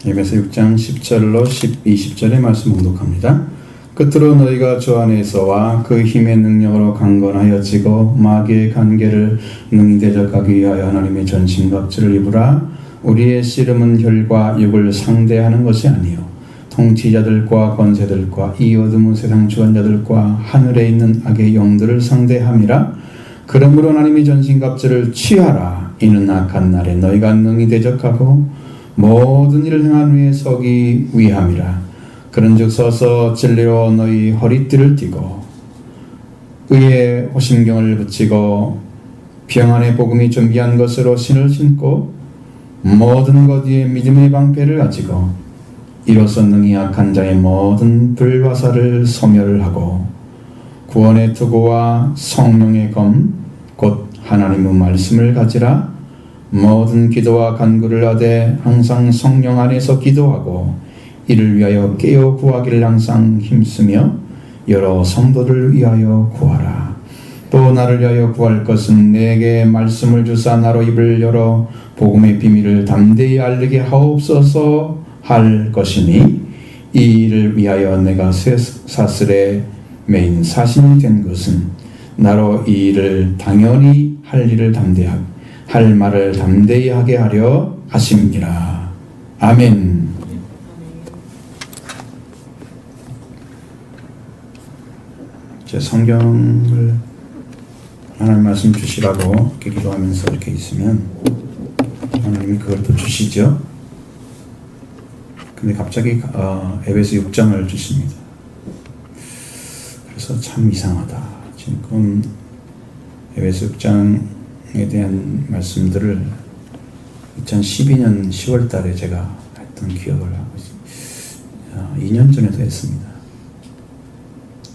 에베소 6장 10절로 20절의 말씀 봉독합니다. 끝으로 너희가 주 안에서와 그 힘의 능력으로 강건하여지고 마귀의 관계를 능히 대적하기 위하여 하나님의 전신갑주를 입으라. 우리의 씨름은 혈과 육을 상대하는 것이 아니요 통치자들과 권세들과 이 어둠의 세상 주관자들과 하늘에 있는 악의 영들을 상대함이라. 그러므로 하나님의 전신갑주를 취하라. 이는 악한 날에 너희가 능히 대적하고 모든 일을 행한 후에 서기 위함이라. 그런즉 서서 진리로 너희 허리띠를 띠고 의의 호심경을 붙이고 평안의 복음이 준비한 것으로 신을 신고 모든 것 위에 믿음의 방패를 가지고 이로써 능히 악한 자의 모든 불화살을 소멸하고 구원의 투구와 성령의 검 곧 하나님의 말씀을 가지라. 모든 기도와 간구를 하되 항상 성령 안에서 기도하고 이를 위하여 깨어 구하기를 항상 힘쓰며 여러 성도를 위하여 구하라. 또 나를 위하여 구할 것은 내게 말씀을 주사 나로 입을 열어 복음의 비밀을 담대히 알리게 하옵소서 할 것이니 이 일을 위하여 내가 쇠사슬에 매인 사신이 된 것은 나로 이 일을 당연히 할 일을 담대하게 할 말을 담대히 하게 하려 하심이라. 아멘. 제 성경을 하나님 말씀 주시라고 이렇게 기도하면서 이렇게 있으면 하나님이 그걸 또 주시죠. 근데 갑자기 에베소 6장을 주십니다. 그래서 참 이상하다. 지금 에베소 6장에 대한 말씀들을 2012년 10월 달에 제가 했던 기억을 하고 있습니다. 2년 전에도 했습니다.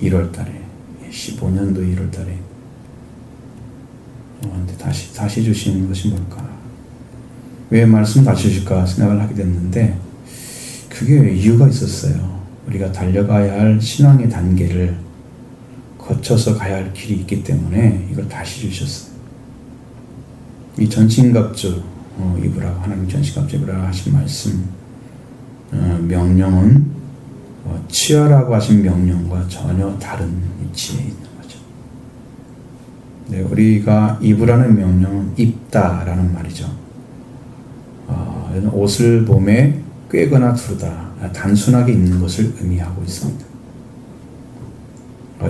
1월 달에 15년도 1월 달에 근데 다시 주시는 것이 뭘까? 왜 말씀 다시 주실까 생각을 하게 됐는데 그게 이유가 있었어요. 우리가 달려가야 할 신앙의 단계를 거쳐서 가야 할 길이 있기 때문에 이걸 다시 주셨어요. 이 전신갑주 입으라, 하나님 전신갑주 입으라 하신 말씀 명령은 취하라고 하신 명령과 전혀 다른 위치에 있는 거죠. 네, 우리가 입으라는 명령은 입다라는 말이죠. 옷을 봄에 꿰거나 두르다, 단순하게 입는 것을 의미하고 있습니다.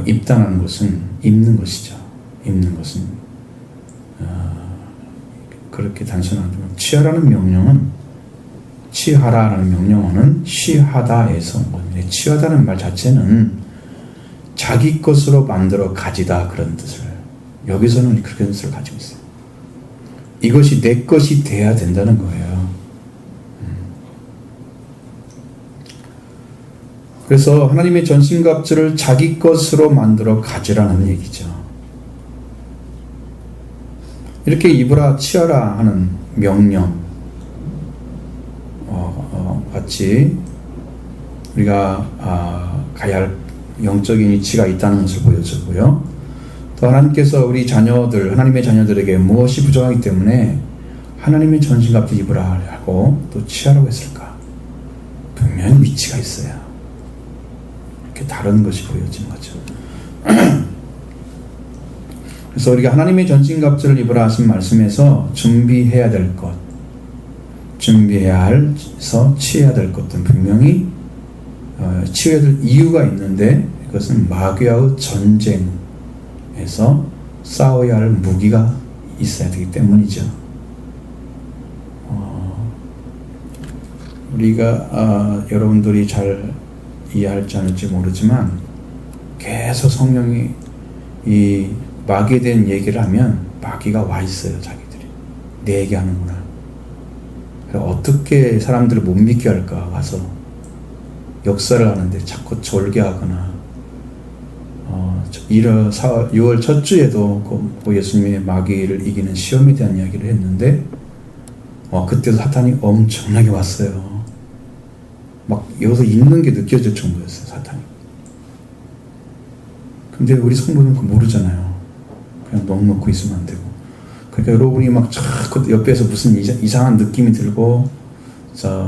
입다라는 것은 입는 것이죠. 입는 것은 그렇게 단순하지만 취하라는 명령은 취하라라는 명령어는 취하다에서 온 겁니다. 취하다는 말 자체는 자기 것으로 만들어 가지다 그런 뜻을 여기서는 그런 뜻을 가지고 있어요. 이것이 내 것이 돼야 된다는 거예요. 그래서 하나님의 전신갑주를 자기 것으로 만들어 가지라는 얘기죠. 이렇게 입으라 취하라 하는 명령 같이 우리가 가야 할 영적인 위치가 있다는 것을 보여주고요. 또 하나님께서 우리 자녀들, 하나님의 자녀들에게 무엇이 부족하기 때문에 하나님의 전신갑주 입으라 하고 또 취하라고 했을까? 분명히 위치가 있어요. 이렇게 다른 것이 보여지는 거죠. 그래서 우리가 하나님의 전신갑주를 입으라 하신 말씀에서 준비해야 될 것, 준비해야 해서 취해야 될 것들은 분명히 취해야 될 이유가 있는데 그것은 마귀와의 전쟁에서 싸워야 할 무기가 있어야 되기 때문이죠. 우리가 여러분들이 잘 이해할지 않을지 모르지만 계속 성령이 이 마귀에 대한 얘기를 하면 마귀가 와 있어요. 자기들이 내 얘기하는구나. 어떻게 사람들을 못 믿게 할까 와서 역사를 하는데 자꾸 졸게하거나 6월 첫 주에도 예수님의 마귀를 이기는 시험에 대한 이야기를 했는데 그때도 사탄이 엄청나게 왔어요. 막 여기서 있는 게 느껴질 정도였어요. 사탄이. 근데 우리 성도는 그거 모르잖아요. 그냥 넉넉고 있으면 안 되고. 그러니까 여러분이 막 자꾸 옆에서 무슨 이상한 느낌이 들고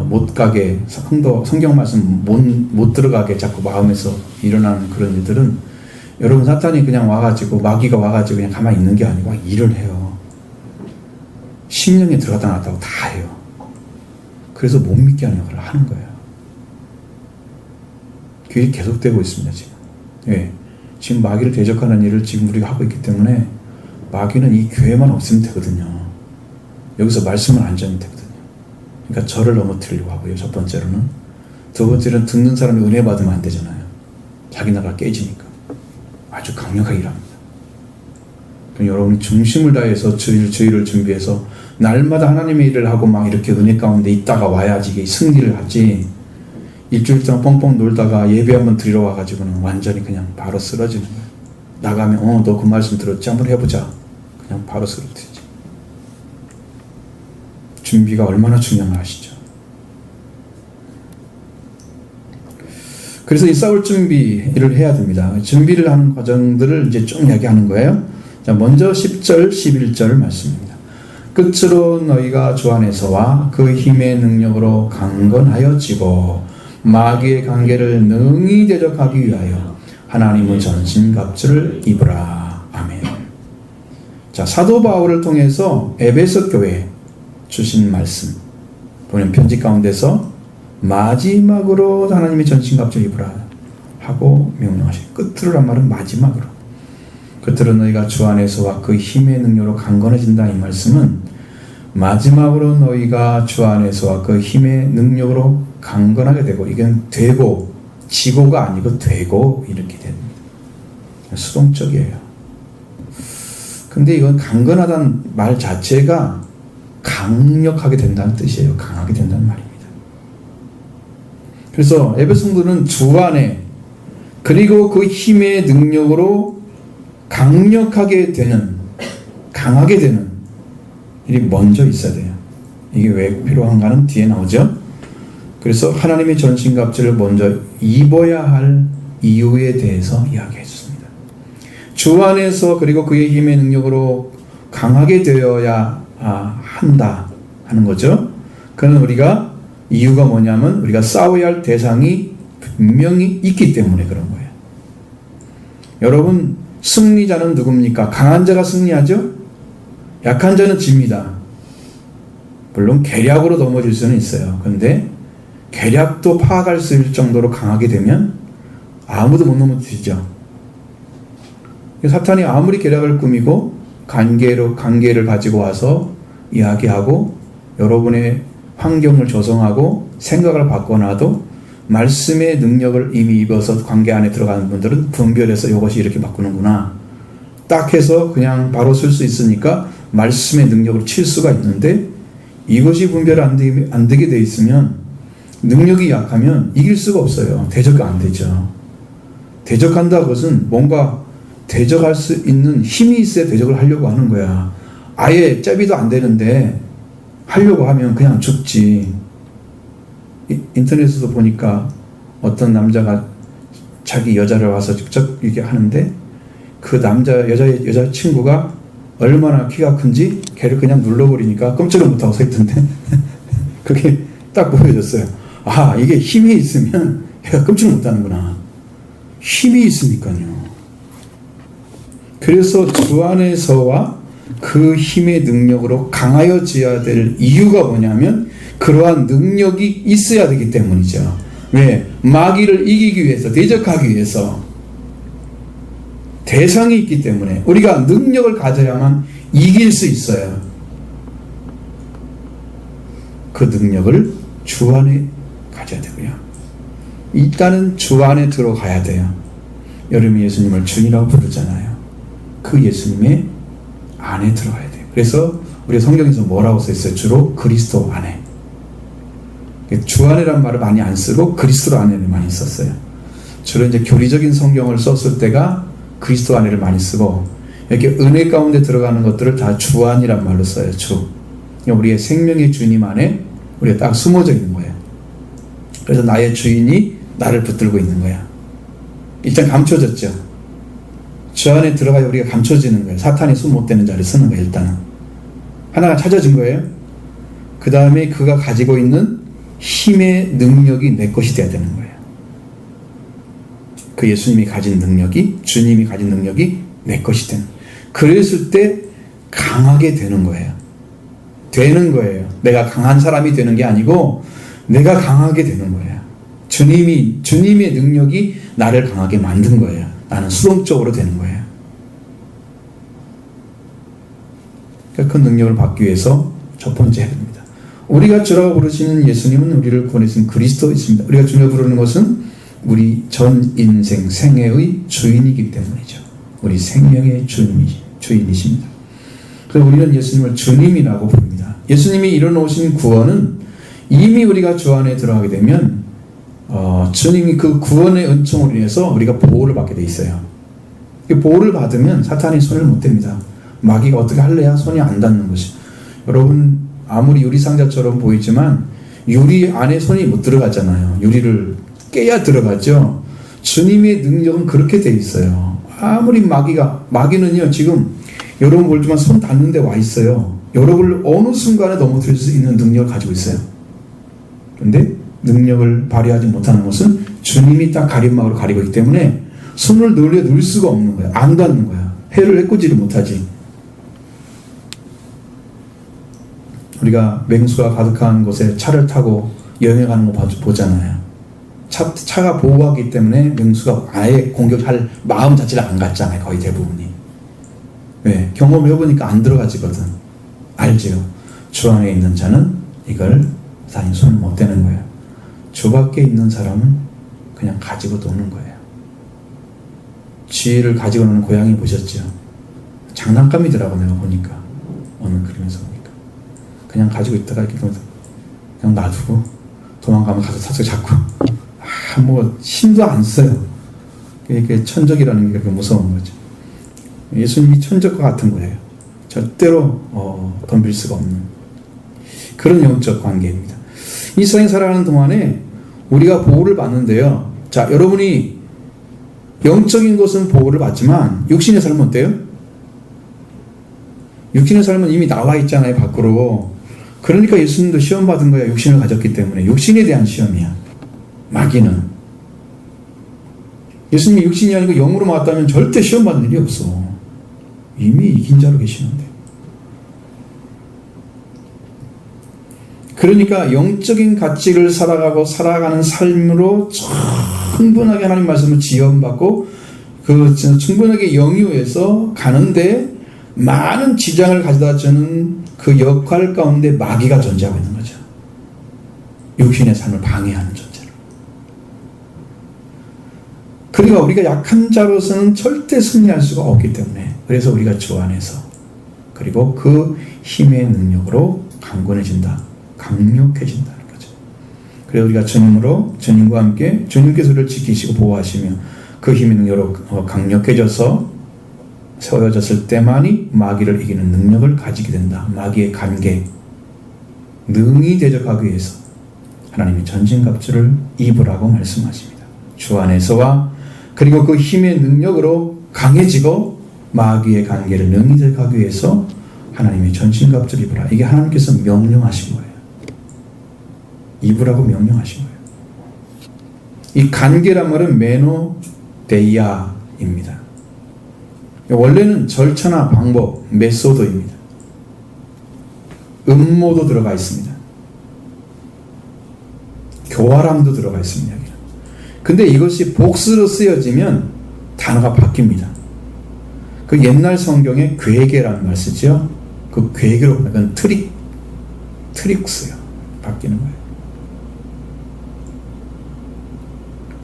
못 가게, 성경 말씀 못 들어가게 자꾸 마음에서 일어나는 그런 일들은 여러분 사탄이 그냥 와가지고 마귀가 와가지고 그냥 가만히 있는 게 아니고 일을 해요. 심령에 들어갔다 나왔다고 다 해요. 그래서 못 믿게 하는 역할을 하는 거예요. 그게 계속되고 있습니다, 지금. 예. 지금 마귀를 대적하는 일을 지금 우리가 하고 있기 때문에 마귀는 이 교회만 없으면 되거든요. 여기서 말씀을 안 전하면 되거든요. 그러니까 저를 넘어뜨리려고 하고요, 첫 번째로는. 두 번째로는 듣는 사람이 은혜 받으면 안 되잖아요. 자기 나라가 깨지니까. 아주 강력하게 일합니다. 그럼 여러분이 중심을 다해서 주일을 준비해서 날마다 하나님의 일을 하고 막 이렇게 은혜 가운데 있다가 와야지 이게 승리를 하지. 일주일 동안 뻥뻥 놀다가 예배 한번 드리러 와가지고는 완전히 그냥 바로 쓰러지는 거예요. 나가면 너 그 말씀 들었지? 한번 해보자. 그냥 바로 쓰러지지. 준비가 얼마나 중요한가 아시죠? 그래서 이 싸울 준비를 해야 됩니다. 준비를 하는 과정들을 이제 좀 이야기하는 거예요. 자, 먼저 10절, 11절 말씀입니다. 끝으로 너희가 주 안에서와 그 힘의 능력으로 강건하여지고 마귀의 관계를 능히 대적하기 위하여 하나님의 전신갑주를 입으라. 아멘. 자, 사도 바울을 통해서 에베소 교회에 주신 말씀 보면 편지 가운데서 마지막으로 하나님의 전신갑주를 입으라 하고 명령하시고 끝으로란 말은 마지막으로. 끝으로 너희가 주 안에서와 그 힘의 능력으로 강건해진다. 이 말씀은 마지막으로 너희가 주 안에서와 그 힘의 능력으로 강건하게 되고, 이건 되고 지고가 아니고 되고 이렇게 됩니다. 수동적이에요. 근데 이건 강건하다는 말 자체가 강력하게 된다는 뜻이에요. 강하게 된다는 말입니다. 그래서 에베소 성도는 주 안에 그리고 그 힘의 능력으로 강력하게 되는, 강하게 되는 일이 먼저 있어야 돼요. 이게 왜 필요한가는 뒤에 나오죠. 그래서 하나님의 전신갑주를 먼저 입어야 할 이유에 대해서 이야기해 줬습니다. 주 안에서 그리고 그의 힘의 능력으로 강하게 되어야 한다 하는 거죠. 그는 우리가 이유가 뭐냐면 우리가 싸워야 할 대상이 분명히 있기 때문에 그런 거예요. 여러분, 승리자는 누굽니까? 강한 자가 승리하죠? 약한 자는 집니다. 물론 계략으로 넘어질 수는 있어요. 그런데 계략도 파악할 수 있을 정도로 강하게 되면 아무도 못 넘어지죠. 사탄이 아무리 계략을 꾸미고 관계를 가지고 와서 이야기하고 여러분의 환경을 조성하고 생각을 바꿔놔도 말씀의 능력을 이미 입어서 관계 안에 들어가는 분들은 분별해서 이것이 이렇게 바꾸는구나 딱 해서 그냥 바로 쓸 수 있으니까 말씀의 능력으로 칠 수가 있는데, 이것이 분별 안 되게 돼 있으면 능력이 약하면 이길 수가 없어요. 대적이 안 되죠. 대적한다는 것은 뭔가 대적할 수 있는 힘이 있어야 대적을 하려고 하는 거야. 아예 잽이도 안 되는데 하려고 하면 그냥 죽지. 인터넷에서 보니까 어떤 남자가 자기 여자를 와서 직접 이렇게 하는데 그 여자 친구가 얼마나 키가 큰지 걔를 그냥 눌러버리니까 꼼짝을 못하고 서 있던데 그게 딱 보여졌어요. 아, 이게 힘이 있으면 얘가 꼼짝을 못하는구나. 힘이 있으니까요. 그래서 주 안에서와 그 힘의 능력으로 강하여져야 될 이유가 뭐냐면 그러한 능력이 있어야 되기 때문이죠. 왜? 마귀를 이기기 위해서, 대적하기 위해서 대상이 있기 때문에 우리가 능력을 가져야만 이길 수 있어요. 그 능력을 주 안에 가져야 되고요. 일단은 주 안에 들어가야 돼요. 여러분이 예수님을 주님이라고 부르잖아요. 그 예수님의 안에 들어가야 돼요. 그래서 우리 성경에서 뭐라고 써있어요? 주로 그리스도 안에. 주 안에란 말을 많이 안 쓰고 그리스도 안에를 많이 썼어요. 주로 이제 교리적인 성경을 썼을 때가 그리스도 안에를 많이 쓰고, 이렇게 은혜 가운데 들어가는 것들을 다 주 안이란 말로 써요. 주. 우리의 생명의 주님 안에 우리가 딱 숨어져 있는 거예요. 그래서 나의 주인이 나를 붙들고 있는 거야. 일단 감춰졌죠. 주 안에 들어가야 우리가 감춰지는 거예요. 사탄이 숨 못 대는 자리를 쓰는 거예요. 일단은 하나가 찾아진 거예요. 그 다음에 그가 가지고 있는 힘의 능력이 내 것이 돼야 되는 거예요. 그 예수님이 가진 능력이, 주님이 가진 능력이 내 것이 되는 거예요. 그랬을 때 강하게 되는 거예요. 되는 거예요. 내가 강한 사람이 되는 게 아니고 내가 강하게 되는 거예요. 주님의 능력이 나를 강하게 만든 거예요. 나는 수동적으로 되는 거예요. 그 능력을 받기 위해서 첫 번째 해야 됩니다. 우리가 주라고 부르시는 예수님은 우리를 구원하신 그리스도이십니다. 우리가 주라 부르는 것은 우리 전 인생 생애의 주인이기 때문이죠. 우리 생명의 주인이십니다. 그래서 우리는 예수님을 주님이라고 부릅니다. 예수님이 이뤄놓으신 구원은 이미 우리가 주 안에 들어가게 되면 주님이 그 구원의 은총으로 인해서 우리가 보호를 받게 돼 있어요. 보호를 받으면 사탄이 손을 못 댑니다. 마귀가 어떻게 할래야 손이 안 닿는 것이. 여러분 아무리 유리상자처럼 보이지만 유리 안에 손이 못 들어가잖아요. 유리를 깨야 들어가죠. 주님의 능력은 그렇게 돼 있어요. 아무리 마귀는요 지금 여러분 볼지만 손 닿는 데 와 있어요. 여러분을 어느 순간에 넘어뜨릴 수 있는 능력을 가지고 있어요. 그런데 능력을 발휘하지 못하는 것은 주님이 딱 가림막으로 가리고 있기 때문에 손을 넣을 수가 없는 거예요. 안 닿는 거야. 해를 해꾸지를 못하지. 우리가 맹수가 가득한 곳에 차를 타고 여행에 가는 거 보잖아요. 차가 보호하기 때문에 맹수가 아예 공격할 마음 자체를 안 갖잖아요. 거의 대부분이. 왜? 경험해보니까 안 들어가지거든. 알지요? 주 안에 있는 자는 이걸 사실 손을 못 대는 거예요. 주 밖에 있는 사람은 그냥 가지고 노는 거예요. 쥐를 가지고 노는 고양이 보셨죠? 장난감이더라고 내가 보니까. 어느 그림에서 보니까. 그냥 가지고 있다가 이렇게 그냥 놔두고 도망가면 가서 사서 잡고 뭐 힘도 안 써요. 이게 천적이라는 게 그렇게 무서운 거죠. 예수님이 천적과 같은 거예요. 절대로 덤빌 수가 없는 그런 영적 관계입니다. 이 세상에 살아가는 동안에 우리가 보호를 받는데요. 자, 여러분이 영적인 것은 보호를 받지만 육신의 삶은 어때요? 육신의 삶은 이미 나와 있잖아요, 밖으로. 그러니까 예수님도 시험 받은 거야. 육신을 가졌기 때문에. 육신에 대한 시험이야. 마귀는. 예수님이 육신이 아니고 영으로 나왔다면 절대 시험 받는 일이 없어. 이미 이긴 자로 계시는데. 그러니까 영적인 가치를 살아가는 삶으로 충분하게 하나님 말씀을 지원받고 충분하게 영유해서 가는데 많은 지장을 가져다 주는 그 역할 가운데 마귀가 존재하고 있는 거죠. 육신의 삶을 방해하는 존재로. 그러니까 우리가 약한 자로서는 절대 승리할 수가 없기 때문에 그래서 우리가 주 안에서 그리고 그 힘의 능력으로 강건해진다. 강력해진다는 거죠. 그래서 우리가 주님과 함께 주님께서 우리를 지키시고 보호하시며 그 힘의 능력으로 강력해져서 세워졌을 때만이 마귀를 이기는 능력을 가지게 된다. 마귀의 관계 능히 대적하기 위해서 하나님이 전신갑주를 입으라고 말씀하십니다. 주 안에서와 그리고 그 힘의 능력으로 강해지고 마귀의 관계를 능히 대적하기 위해서 하나님이 전신갑주를 입으라. 이게 하나님께서 명령하신 거예요. 입으라고 명령하신 거예요. 이 관계란 말은 메노데이아입니다. 원래는 절차나 방법, 메소드입니다. 음모도 들어가 있습니다. 교활함도 들어가 있습니다. 근데 이것이 복수로 쓰여지면 단어가 바뀝니다. 그 옛날 성경에 괴계라는 말 쓰죠. 그 괴계로 약간 트릭스요. 바뀌는 거예요.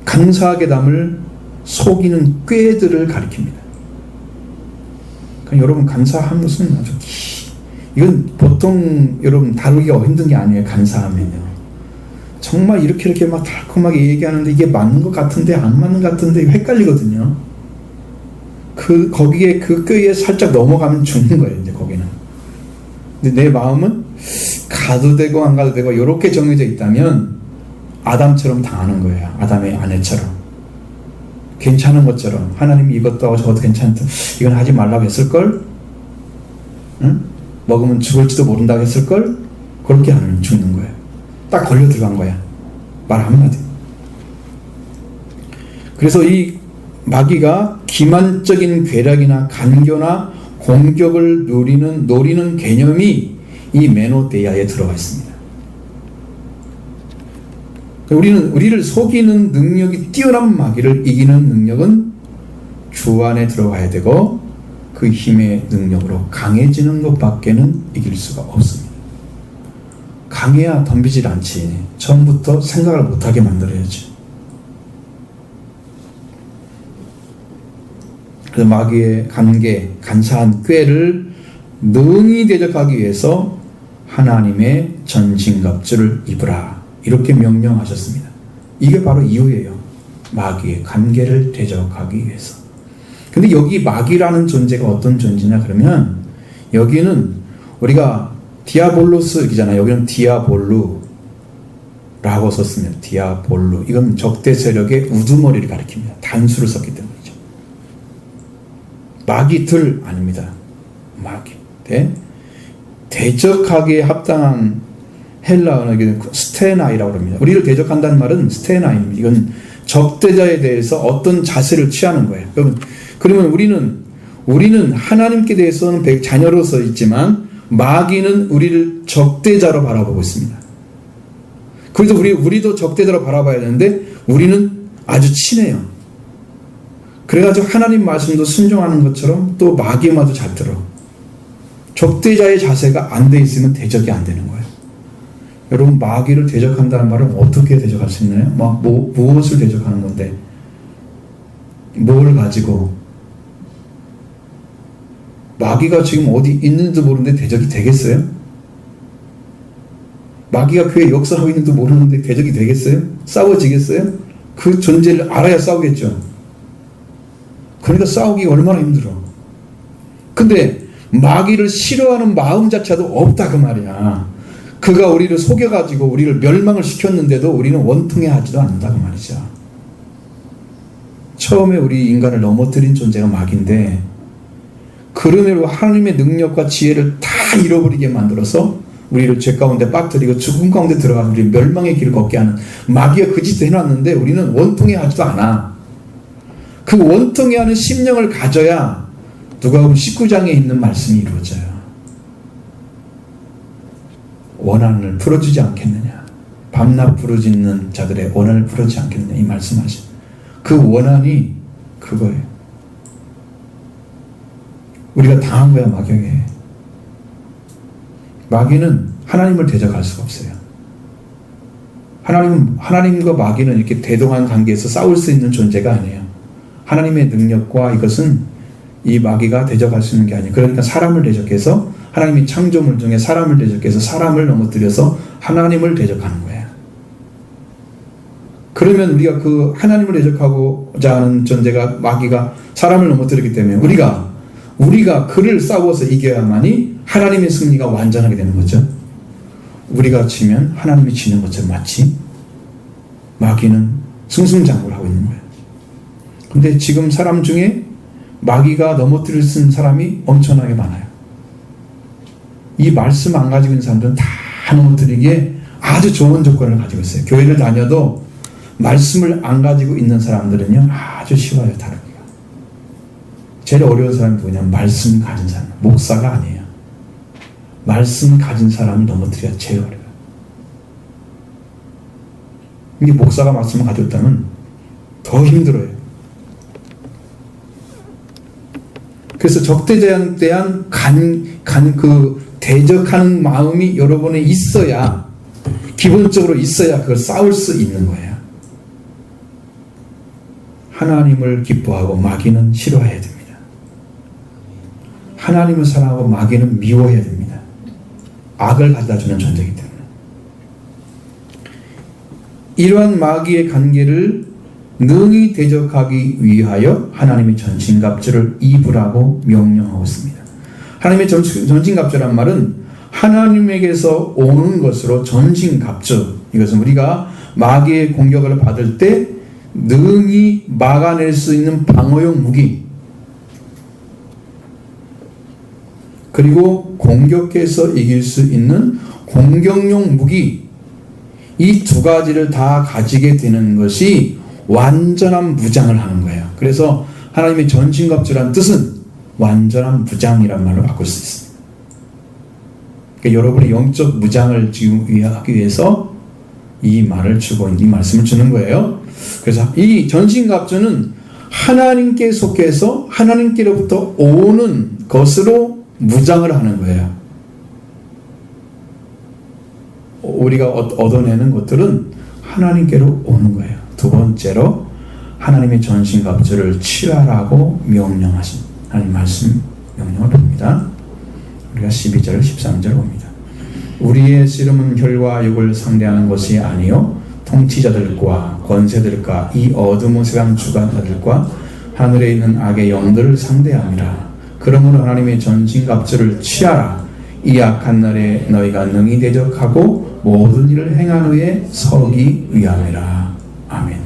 간사하게 담을 속이는 꾀들을 가리킵니다. 여러분 간사한 것은 아주 이건 보통 여러분 다루기가 힘든 게 아니에요. 간사하면요. 정말 이렇게 막 달콤하게 얘기하는데 이게 맞는 것 같은데 안 맞는 것 같은데 헷갈리거든요. 거기에 그 꾀에 살짝 넘어가면 죽는 거예요. 이제 거기는. 근데 내 마음은 가도 되고 안 가도 되고 이렇게 정해져 있다면 아담처럼 당하는 거예요. 아담의 아내처럼. 괜찮은 것처럼 하나님이 이것도 하고 저것도 괜찮다. 이건 하지 말라고 했을걸? 응? 먹으면 죽을지도 모른다고 했을걸? 그렇게 하면 죽는 거예요. 딱 걸려 들어간 거야. 말 한마디. 그래서 이 마귀가 기만적인 괴락이나 간교나 공격을 노리는 개념이 이 메노데이아에 들어가 있습니다. 우리를 속이는 능력이 뛰어난 마귀를 이기는 능력은 주 안에 들어가야 되고 그 힘의 능력으로 강해지는 것밖에는 이길 수가 없습니다. 강해야 덤비질 않지. 처음부터 생각을 못하게 만들어야지. 그래서 마귀의 간사한 꾀를 능히 대적하기 위해서 하나님의 전신갑주를 입으라. 이렇게 명령하셨습니다. 이게 바로 이유예요. 마귀의 관계를 대적하기 위해서. 근데 여기 마귀라는 존재가 어떤 존재냐 그러면 여기는 우리가 디아볼로스이잖아요. 여기는 디아볼루라고 썼습니다. 디아볼루. 이건 적대 세력의 우두머리를 가리킵니다. 단수를 썼기 때문이죠. 마귀들 아닙니다. 마귀. 대적하기에 합당한 헬라어는 스테나이라고 합니다. 우리를 대적한다는 말은 스테나입니다. 이건 적대자에 대해서 어떤 자세를 취하는 거예요. 그러면 우리는 하나님께 대해서는 자녀로서 있지만 마귀는 우리를 적대자로 바라보고 있습니다. 그래서 우리도 적대자로 바라봐야 되는데 우리는 아주 친해요. 그래가지고 하나님 말씀도 순종하는 것처럼 또 마귀의 말도 잘 들어. 적대자의 자세가 안 돼 있으면 대적이 안 되는 거예요. 여러분 마귀를 대적한다는 말은 어떻게 대적할 수 있나요? 무엇을 대적하는 건데? 뭘 가지고? 마귀가 지금 어디 있는지도 모르는데 대적이 되겠어요? 마귀가 교회에 역사하고 있는지도 모르는데 대적이 되겠어요? 싸워지겠어요? 그 존재를 알아야 싸우겠죠. 그러니까 싸우기가 얼마나 힘들어. 근데 마귀를 싫어하는 마음 자체도 없다 그 말이야. 그가 우리를 속여가지고 우리를 멸망을 시켰는데도 우리는 원통해하지도 않는다 그 말이죠. 처음에 우리 인간을 넘어뜨린 존재가 마귀인데 그러므로 하나님의 능력과 지혜를 다 잃어버리게 만들어서 우리를 죄 가운데 빠뜨리고 죽음 가운데 들어가서 우리 멸망의 길을 걷게 하는 마귀가 그 짓을 해놨는데 우리는 원통해하지도 않아. 그 원통해하는 심령을 가져야 누가복음 19장에 있는 말씀이 이루어져요. 원한을 풀어주지 않겠느냐. 밤낮 부르짖는 자들의 원한을 풀어주지 않겠느냐. 이 말씀하신 그 원한이 그거예요. 우리가 당한 거야 마귀에게. 마귀는 하나님을 대적할 수가 없어요. 하나님과 마귀는 이렇게 대등한 관계에서 싸울 수 있는 존재가 아니에요. 하나님의 능력과 이것은 이 마귀가 대적할 수 있는 게 아니에요. 그러니까 사람을 대적해서 하나님이 창조물 중에 사람을 대적해서 사람을 넘어뜨려서 하나님을 대적하는 거예요. 그러면 우리가 그 하나님을 대적하고자 하는 존재가 마귀가 사람을 넘어뜨리기 때문에 우리가 그를 싸워서 이겨야만이 하나님의 승리가 완전하게 되는 거죠. 우리가 지면 하나님이 지는 것처럼 마치 마귀는 승승장구를 하고 있는 거예요. 근데 지금 사람 중에 마귀가 넘어뜨릴 수 있는 사람이 엄청나게 많아요. 이 말씀 안 가지고 있는 사람들은 다 넘어뜨리기에 아주 좋은 조건을 가지고 있어요. 교회를 다녀도 말씀을 안 가지고 있는 사람들은요 아주 쉬워요. 다루기가. 제일 어려운 사람이 누구냐면 말씀 가진 사람. 목사가 아니에요. 말씀 가진 사람을 넘어뜨려야 제일 어려워요. 이게 목사가 말씀을 가지고 있다면 더 힘들어요. 그래서 적대자에 대한 대적하는 마음이 여러분에 있어야, 기본적으로 있어야 그걸 싸울 수 있는 거예요. 하나님을 기뻐하고 마귀는 싫어해야 됩니다. 하나님을 사랑하고 마귀는 미워해야 됩니다. 악을 가져다주는 존재이기 때문에. 이러한 마귀의 관계를 능히 대적하기 위하여 하나님의 전신갑주를 입으라고 명령하고 있습니다. 하나님의 전신갑주란 말은 하나님에게서 오는 것으로 전신갑주, 이것은 우리가 마귀의 공격을 받을 때 능히 막아낼 수 있는 방어용 무기, 그리고 공격해서 이길 수 있는 공격용 무기, 이 두 가지를 다 가지게 되는 것이 완전한 무장을 하는 거예요. 그래서 하나님의 전신갑주란 뜻은 완전한 무장이란 말로 바꿀 수 있습니다. 그러니까 여러분의 영적 무장을 지금 하기 위해서 이 말을 주고 이 말씀을 주는 거예요. 그래서 이 전신갑주는 하나님께 속해서 하나님께로부터 오는 것으로 무장을 하는 거예요. 우리가 얻어내는 것들은 하나님께로 오는 거예요. 두 번째로 하나님의 전신갑주를 취하라고 명령하신 하나님 말씀 명령을 봅니다. 우리가 12절 13절 봅니다. 우리의 씨름은 혈과 육을 상대하는 것이 아니요 통치자들과 권세들과 이 어둠의 세상 주관자들과 하늘에 있는 악의 영들을 상대함이라. 그러므로 하나님의 전신갑주를 취하라. 이 악한 날에 너희가 능히 대적하고 모든 일을 행한 후에 서기 위함이라. 아멘.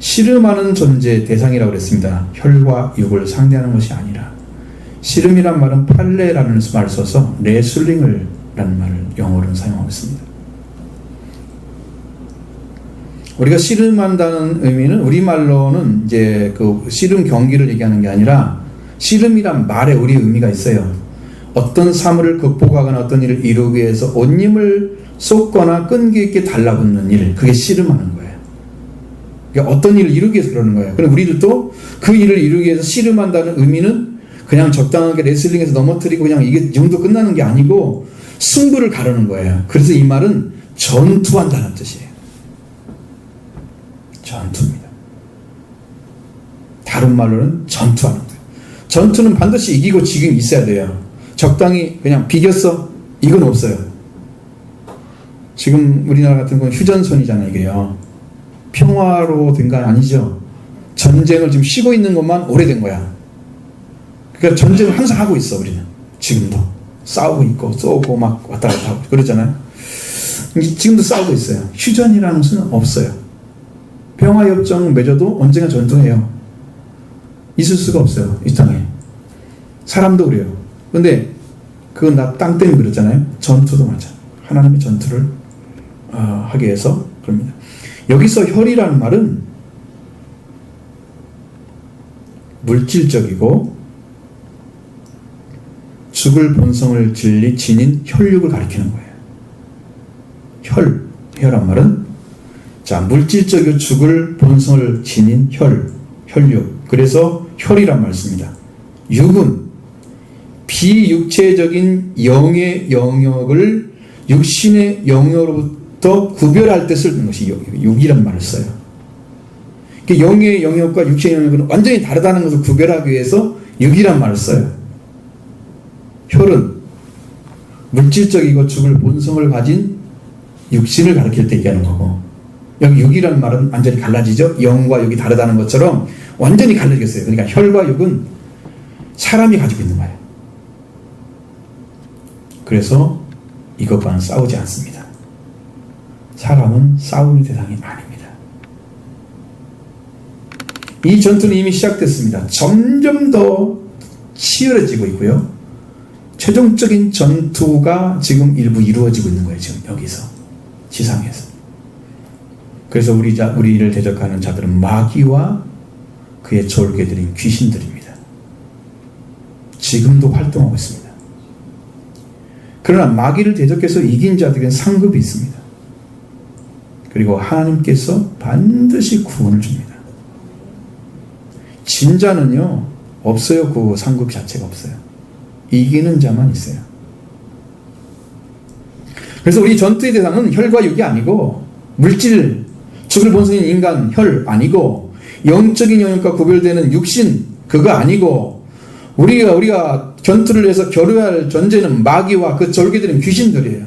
씨름하는 존재 대상이라고 그랬습니다. 혈과 육을 상대하는 것이 아니라. 씨름이란 말은 팔레라는 말을 써서 레슬링을 라는 말을 영어로는 사용하고 있습니다. 우리가 씨름한다는 의미는 우리말로는 이제 그 씨름 경기를 얘기하는 게 아니라 씨름이란 말에 우리의 의미가 있어요. 어떤 사물을 극복하거나 어떤 일을 이루기 위해서 온 힘을 쏟거나 끈기 있게 달라붙는 일, 그게 씨름하는 거예요. 그러니까 어떤 일을 이루기 위해서 그러는 거예요. 그럼 우리들도 그 일을 이루기 위해서 씨름한다는 의미는 그냥 적당하게 레슬링에서 넘어뜨리고 그냥 이게 이 정도 끝나는 게 아니고 승부를 가르는 거예요. 그래서 이 말은 전투한다는 뜻이에요. 전투입니다. 다른 말로는 전투하는 거예요. 전투는 반드시 이기고 지금 있어야 돼요. 적당히 그냥 비겼어? 이건 없어요. 지금 우리나라 같은 건 휴전선이잖아요. 이게요. 평화로 된 건 아니죠. 전쟁을 지금 쉬고 있는 것만 오래된 거야. 그러니까 전쟁을 항상 하고 있어. 우리는 지금도 싸우고 있고 쏘고 막 왔다 갔다 하고 그러잖아요. 지금도 싸우고 있어요. 휴전이라는 것은 없어요. 평화협정 맺어도 언젠가 전투해요. 있을 수가 없어요. 이 땅에. 사람도 그래요. 근데 그건 나 땅 때문에 그렇잖아요. 전투도 맞아. 하나님의 전투를 하기 위해서 그럽니다. 여기서 혈이라는 말은 물질적이고 죽을 본성을 지닌 혈육을 가리키는 거예요. 혈한 말은 자 물질적이고 죽을 본성을 지닌 혈육. 그래서 혈이란 말 씁니다. 육은 비육체적인 영의 영역을 육신의 영역으로부터 구별할 때 쓰는 것이 육이란 말을 써요. 영의 영역과 육체의 영역은 완전히 다르다는 것을 구별하기 위해서 육이란 말을 써요. 혈은 물질적이고 죽을 본성을 가진 육신을 가리킬 때 얘기하는 거고, 여기 육이란 말은 완전히 갈라지죠. 영과 육이 다르다는 것처럼 완전히 갈라지겠어요. 그러니까 혈과 육은 사람이 가지고 있는 거예요. 그래서 이것과는 싸우지 않습니다. 사람은 싸울 대상이 아닙니다. 이 전투는 이미 시작됐습니다. 점점 더 치열해지고 있고요. 최종적인 전투가 지금 일부 이루어지고 있는 거예요. 지금 여기서 지상에서. 그래서 우리를 대적하는 자들은 마귀와 그의 졸개들인 귀신들입니다. 지금도 활동하고 있습니다. 그러나 마귀를 대적해서 이긴 자들에게는 상급이 있습니다. 그리고 하나님께서 반드시 구원을 줍니다. 진자는요 없어요. 그 상급 자체가 없어요. 이기는 자만 있어요. 그래서 우리 전투의 대상은 혈과 육이 아니고 물질, 죽을 본성인 인간 혈 아니고 영적인 영역과 구별되는 육신 그거 아니고 우리가 전투를 해서 겨루할 존재는 마귀와 그 졸개들은 귀신들이에요.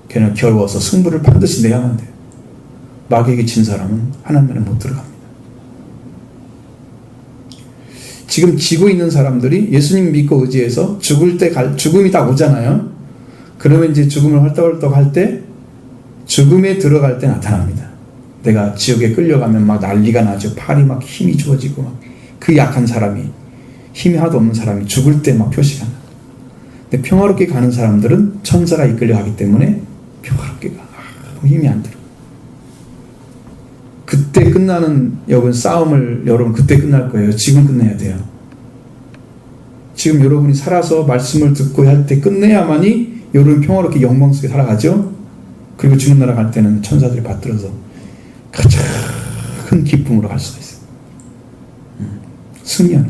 걔는 겨루어서 승부를 반드시 내야만 돼요. 마귀에게 진 사람은 하나님 나라에 못 들어갑니다. 지금 지고 있는 사람들이 예수님 믿고 의지해서 죽음이 딱 오잖아요. 그러면 이제 죽음을 헐떡헐떡 할 때 죽음에 들어갈 때 나타납니다. 내가 지옥에 끌려가면 막 난리가 나죠. 팔이 막 힘이 주어지고 막 그 약한 사람이 힘이 하나도 없는 사람이 죽을 때 막 표시가 나. 근데 평화롭게 가는 사람들은 천사가 이끌려 가기 때문에 평화롭게 가. 힘이 안 들어. 그때 끝나는 싸움을 여러분 그때 끝날 거예요. 지금 끝내야 돼요. 지금 여러분이 살아서 말씀을 듣고 할 때 끝내야만이 여러분 평화롭게 영광 속에 살아가죠. 그리고 주님 나라 갈 때는 천사들이 받들어서 가장 큰 기쁨으로 갈 수가 있어요. 승리하는.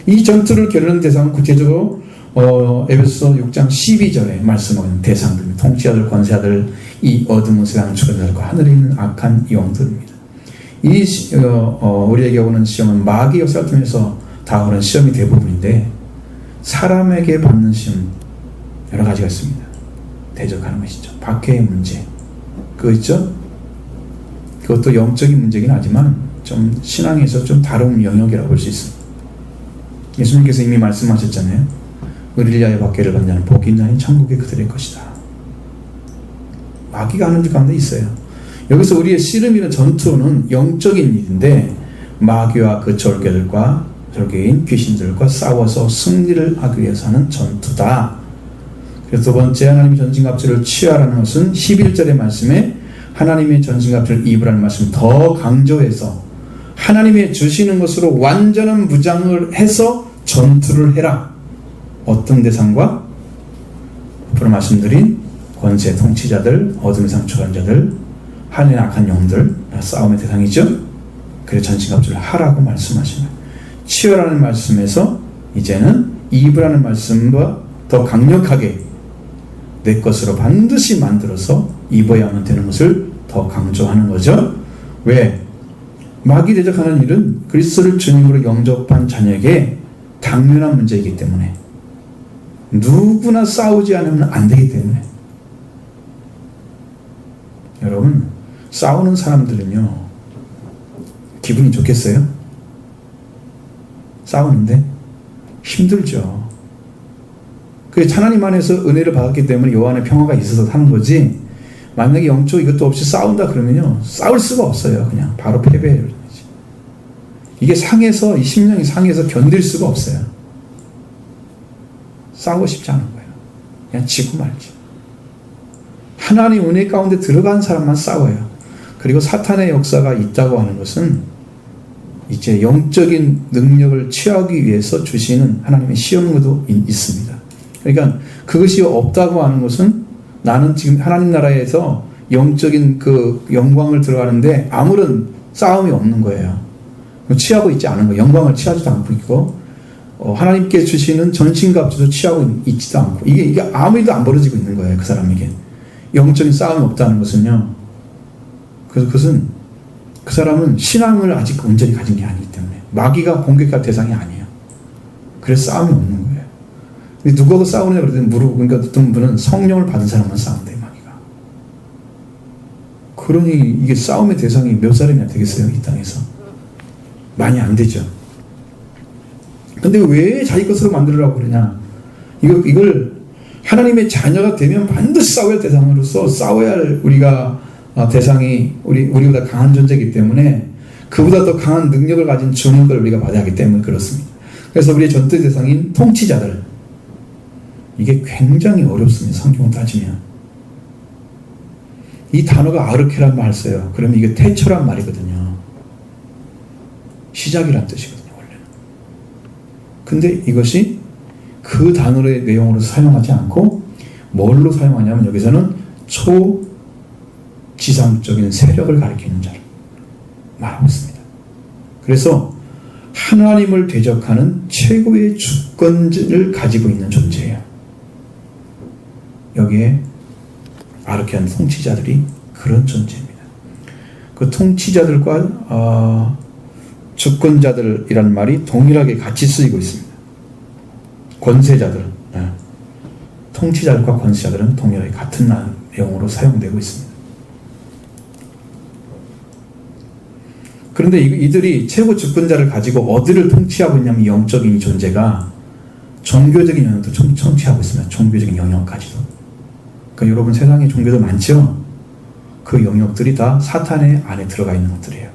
이 전투를 겨루는 대상은 구체적으로 에베소서 6장 12절에 말씀하는 대상들입니다. 통치자들, 권세자들, 이 어둠의 세상 주권자들과 하늘에 있는 악한 영들입니다. 우리에게 오는 시험은 마귀 역사를 통해서 다오는 시험이 대부분인데 사람에게 받는 시험 여러 가지가 있습니다. 대적하는 것이죠. 박해의 문제 그거 있죠? 그것도 영적인 문제긴 하지만 좀 신앙에서 좀 다른 영역이라고 볼 수 있습니다. 예수님께서 이미 말씀하셨잖아요. 의리를 위하여 박해를 받는 자는 복이 있나니 천국이 그들의 것이다. 마귀가 하는 일 가운데 있어요. 여기서 우리의 씨름이는 전투는 영적인 일인데 마귀와 그 절개인 귀신들과 싸워서 승리를 하기 위해서 하는 전투다. 그래서 두 번째 하나님의 전신갑주를 취하라는 것은 11절의 말씀에 하나님의 전신갑주를 입으라는 말씀 더 강조해서 하나님의 주시는 것으로 완전한 무장을 해서 전투를 해라. 어떤 대상과 앞으로 말씀드린 권세 통치자들, 어둠의 상 주관자들, 하늘의 악한 영들 싸움의 대상이죠. 그래서 전신갑주를 하라고 말씀하시는 치유라는 말씀에서 이제는 입으라는 말씀과 더 강력하게 내 것으로 반드시 만들어서 입어야만 되는 것을 더 강조하는 거죠. 왜? 마귀 대적하는 일은 그리스도를 주님으로 영접한 자녀에게 당면한 문제이기 때문에 누구나 싸우지 않으면 안 되기 때문에 여러분 싸우는 사람들은요 기분이 좋겠어요? 싸우는데 힘들죠. 그래서 하나님 안에서 은혜를 받았기 때문에 요 안에 평화가 있어서 사는 거지 만약에 영적 이것도 없이 싸운다 그러면요 싸울 수가 없어요. 그냥 바로 패배해요. 이게 상해서 이 심령이 상해서 견딜 수가 없어요. 싸우고 싶지 않은 거예요. 그냥 지고 말지. 하나님 은혜 가운데 들어간 사람만 싸워요. 그리고 사탄의 역사가 있다고 하는 것은 이제 영적인 능력을 취하기 위해서 주시는 하나님의 시험도 있습니다. 그러니까 그것이 없다고 하는 것은 나는 지금 하나님 나라에서 영적인 그 영광을 들어가는데 아무런 싸움이 없는 거예요. 취하고 있지 않은 거예요. 영광을 취하지도 않고 있고 하나님께 주시는 전신갑주도 취하고 있지도 않고 이게 아무 일도 안 벌어지고 있는 거예요. 그 사람에게 영적인 싸움이 없다는 것은요. 그래서 그것은 그 사람은 신앙을 아직 온전히 가진 게 아니기 때문에 마귀가 공격할 대상이 아니에요. 그래서 싸움이 없는 거예요. 근데 누구하고 싸우느냐 그러더니 그러니까 어떤 분은 성령을 받은 사람만 싸운대요. 마귀가. 그러니 이게 싸움의 대상이 몇 사람이나 되겠어요? 이 땅에서. 많이 안 되죠. 근데 왜 자기 것으로 만들으라고 그러냐? 이걸 하나님의 자녀가 되면 반드시 싸워야 할 대상으로서 싸워야 할 우리가 대상이 우리보다 강한 존재이기 때문에 그보다 더 강한 능력을 가진 주는 걸 우리가 받아야 하기 때문에 그렇습니다. 그래서 우리의 전투 대상인 통치자들 이게 굉장히 어렵습니다. 성경을 따지면 이 단어가 아르케란 말 써요. 그러면 이게 태초란 말이거든요. 시작이란 뜻이거든요. 원래는. 근데 이것이 그 단어의 내용으로 사용하지 않고 뭘로 사용하냐면 여기서는 초지상적인 세력을 가리키는 자를 말하고 있습니다. 그래서 하나님을 대적하는 최고의 주권을 가지고 있는 존재예요. 여기에 아르케안 통치자들이 그런 존재입니다. 그 통치자들과 주권자들이란 말이 동일하게 같이 쓰이고 있습니다. 권세자들, 통치자들과 권세자들은 동일하게 같은 내용으로 사용되고 있습니다. 그런데 이들이 최고 주권자를 가지고 어디를 통치하고 있냐면 영적인 존재가 종교적인 영역도 통치하고 있습니다. 종교적인 영역까지도. 그러니까 여러분 세상에 종교도 많죠? 그 영역들이 다 사탄의 안에 들어가 있는 것들이에요.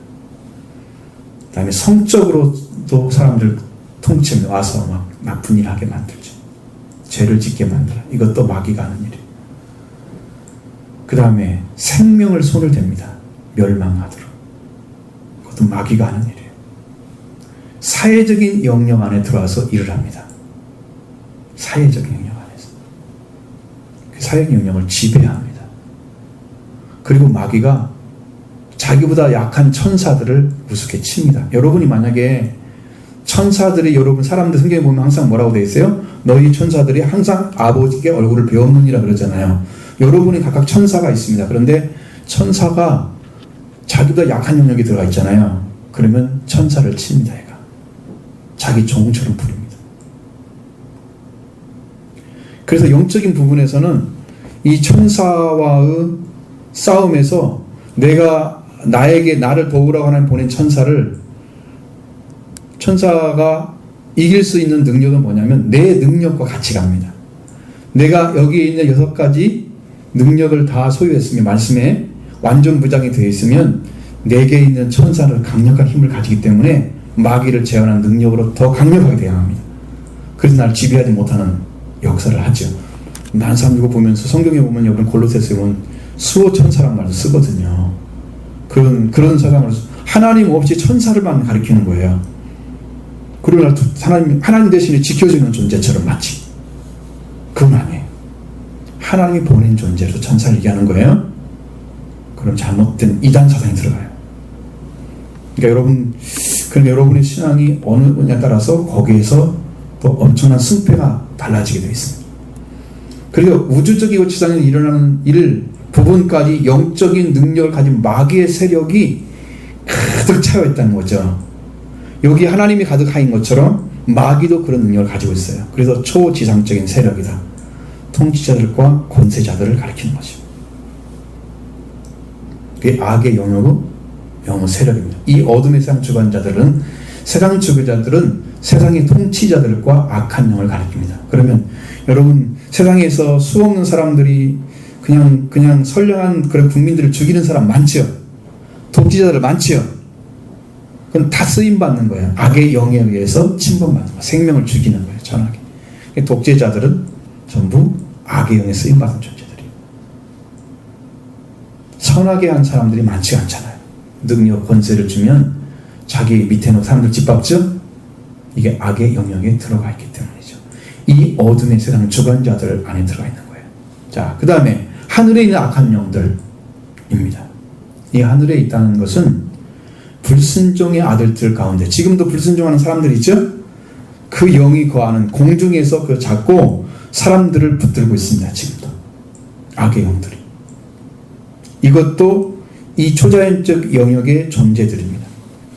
그 다음에 성적으로도 사람들 통치에 와서 막 나쁜 일 하게 만들죠. 죄를 짓게 만들어. 이것도 마귀가 하는 일이에요. 그 다음에 생명을 손을 댑니다. 멸망하도록. 그것도 마귀가 하는 일이에요. 사회적인 영역 안에 들어와서 일을 합니다. 사회적인 영역 안에서. 그 사회적 영역을 지배합니다. 그리고 마귀가 자기보다 약한 천사들을 우습게 칩니다. 여러분이 만약에 천사들이 여러분 사람들 성경에 보면 항상 뭐라고 되어 있어요? 너희 천사들이 항상 아버지께 얼굴을 배웠느니라 그러잖아요. 여러분이 각각 천사가 있습니다. 그런데 천사가 자기보다 약한 영역이 들어가 있잖아요. 그러면 천사를 칩니다. 얘가 자기 종처럼 부립니다. 그래서 영적인 부분에서는 이 천사와의 싸움에서 내가 나에게 나를 도우라고 하나님 보낸 천사가 이길 수 있는 능력은 뭐냐면 내 능력과 같이 갑니다. 내가 여기에 있는 6가지 능력을 다 소유했으면 말씀에 완전 무장이 되어 있으면 내게 있는 천사를 강력한 힘을 가지기 때문에 마귀를 제어하는 능력으로 더 강력하게 되어야 합니다. 그래서 나를 지배하지 못하는 역사를 하죠. 많은 사람 이거 보면서 성경에 보면 여러분 골로새서에 보면 수호천사란 말도 쓰거든요. 그런 사상으로 하나님 없이 천사를만 가리키는 거예요. 그러나 하나님 대신에 지켜주는 존재처럼 마치 그건 아니에요. 하나님이 보낸 존재로 천사를 얘기하는 거예요. 그럼 잘못된 이단 사상이 들어가요. 그러니까 여러분의 신앙이 어느 분야에 따라서 거기에서 또 엄청난 승패가 달라지게 되어 있습니다. 그리고 우주적이고 지상에서 일어나는 일 부분까지 영적인 능력을 가진 마귀의 세력이 가득 차여 있다는 거죠. 여기 하나님이 가득한 것처럼 마귀도 그런 능력을 가지고 있어요. 그래서 초지상적인 세력이다. 통치자들과 권세자들을 가리키는 거죠. 그게 악의 영역의 세력입니다. 이 어둠의 세상 주관자들은 세상의 통치자들과 악한 영을 가리킵니다. 그러면 여러분 세상에서 수없는 사람들이 그냥 선량한 그런 국민들을 죽이는 사람 많죠. 독재자들 많죠. 그건 다 쓰임받는 거예요. 악의 영에 의해서 침범받는 거예요. 생명을 죽이는 거예요. 전하게. 독재자들은 전부 악의 영에 쓰임받은 존재들이에요. 선하게 한 사람들이 많지 않잖아요. 능력, 권세를 주면 자기 밑에 놓은 사람들 짓밟죠? 이게 악의 영역에 들어가 있기 때문이죠. 이 어둠의 세상 주관자들 안에 들어가 있는 거예요. 자, 그 다음에 하늘에 있는 악한 영들입니다. 이 하늘에 있다는 것은 불순종의 아들들 가운데 지금도 불순종하는 사람들이 있죠? 그 영이 거하는 공중에서 그 잡고 사람들을 붙들고 있습니다. 지금도 악의 영들이. 이것도 이 초자연적 영역의 존재들입니다.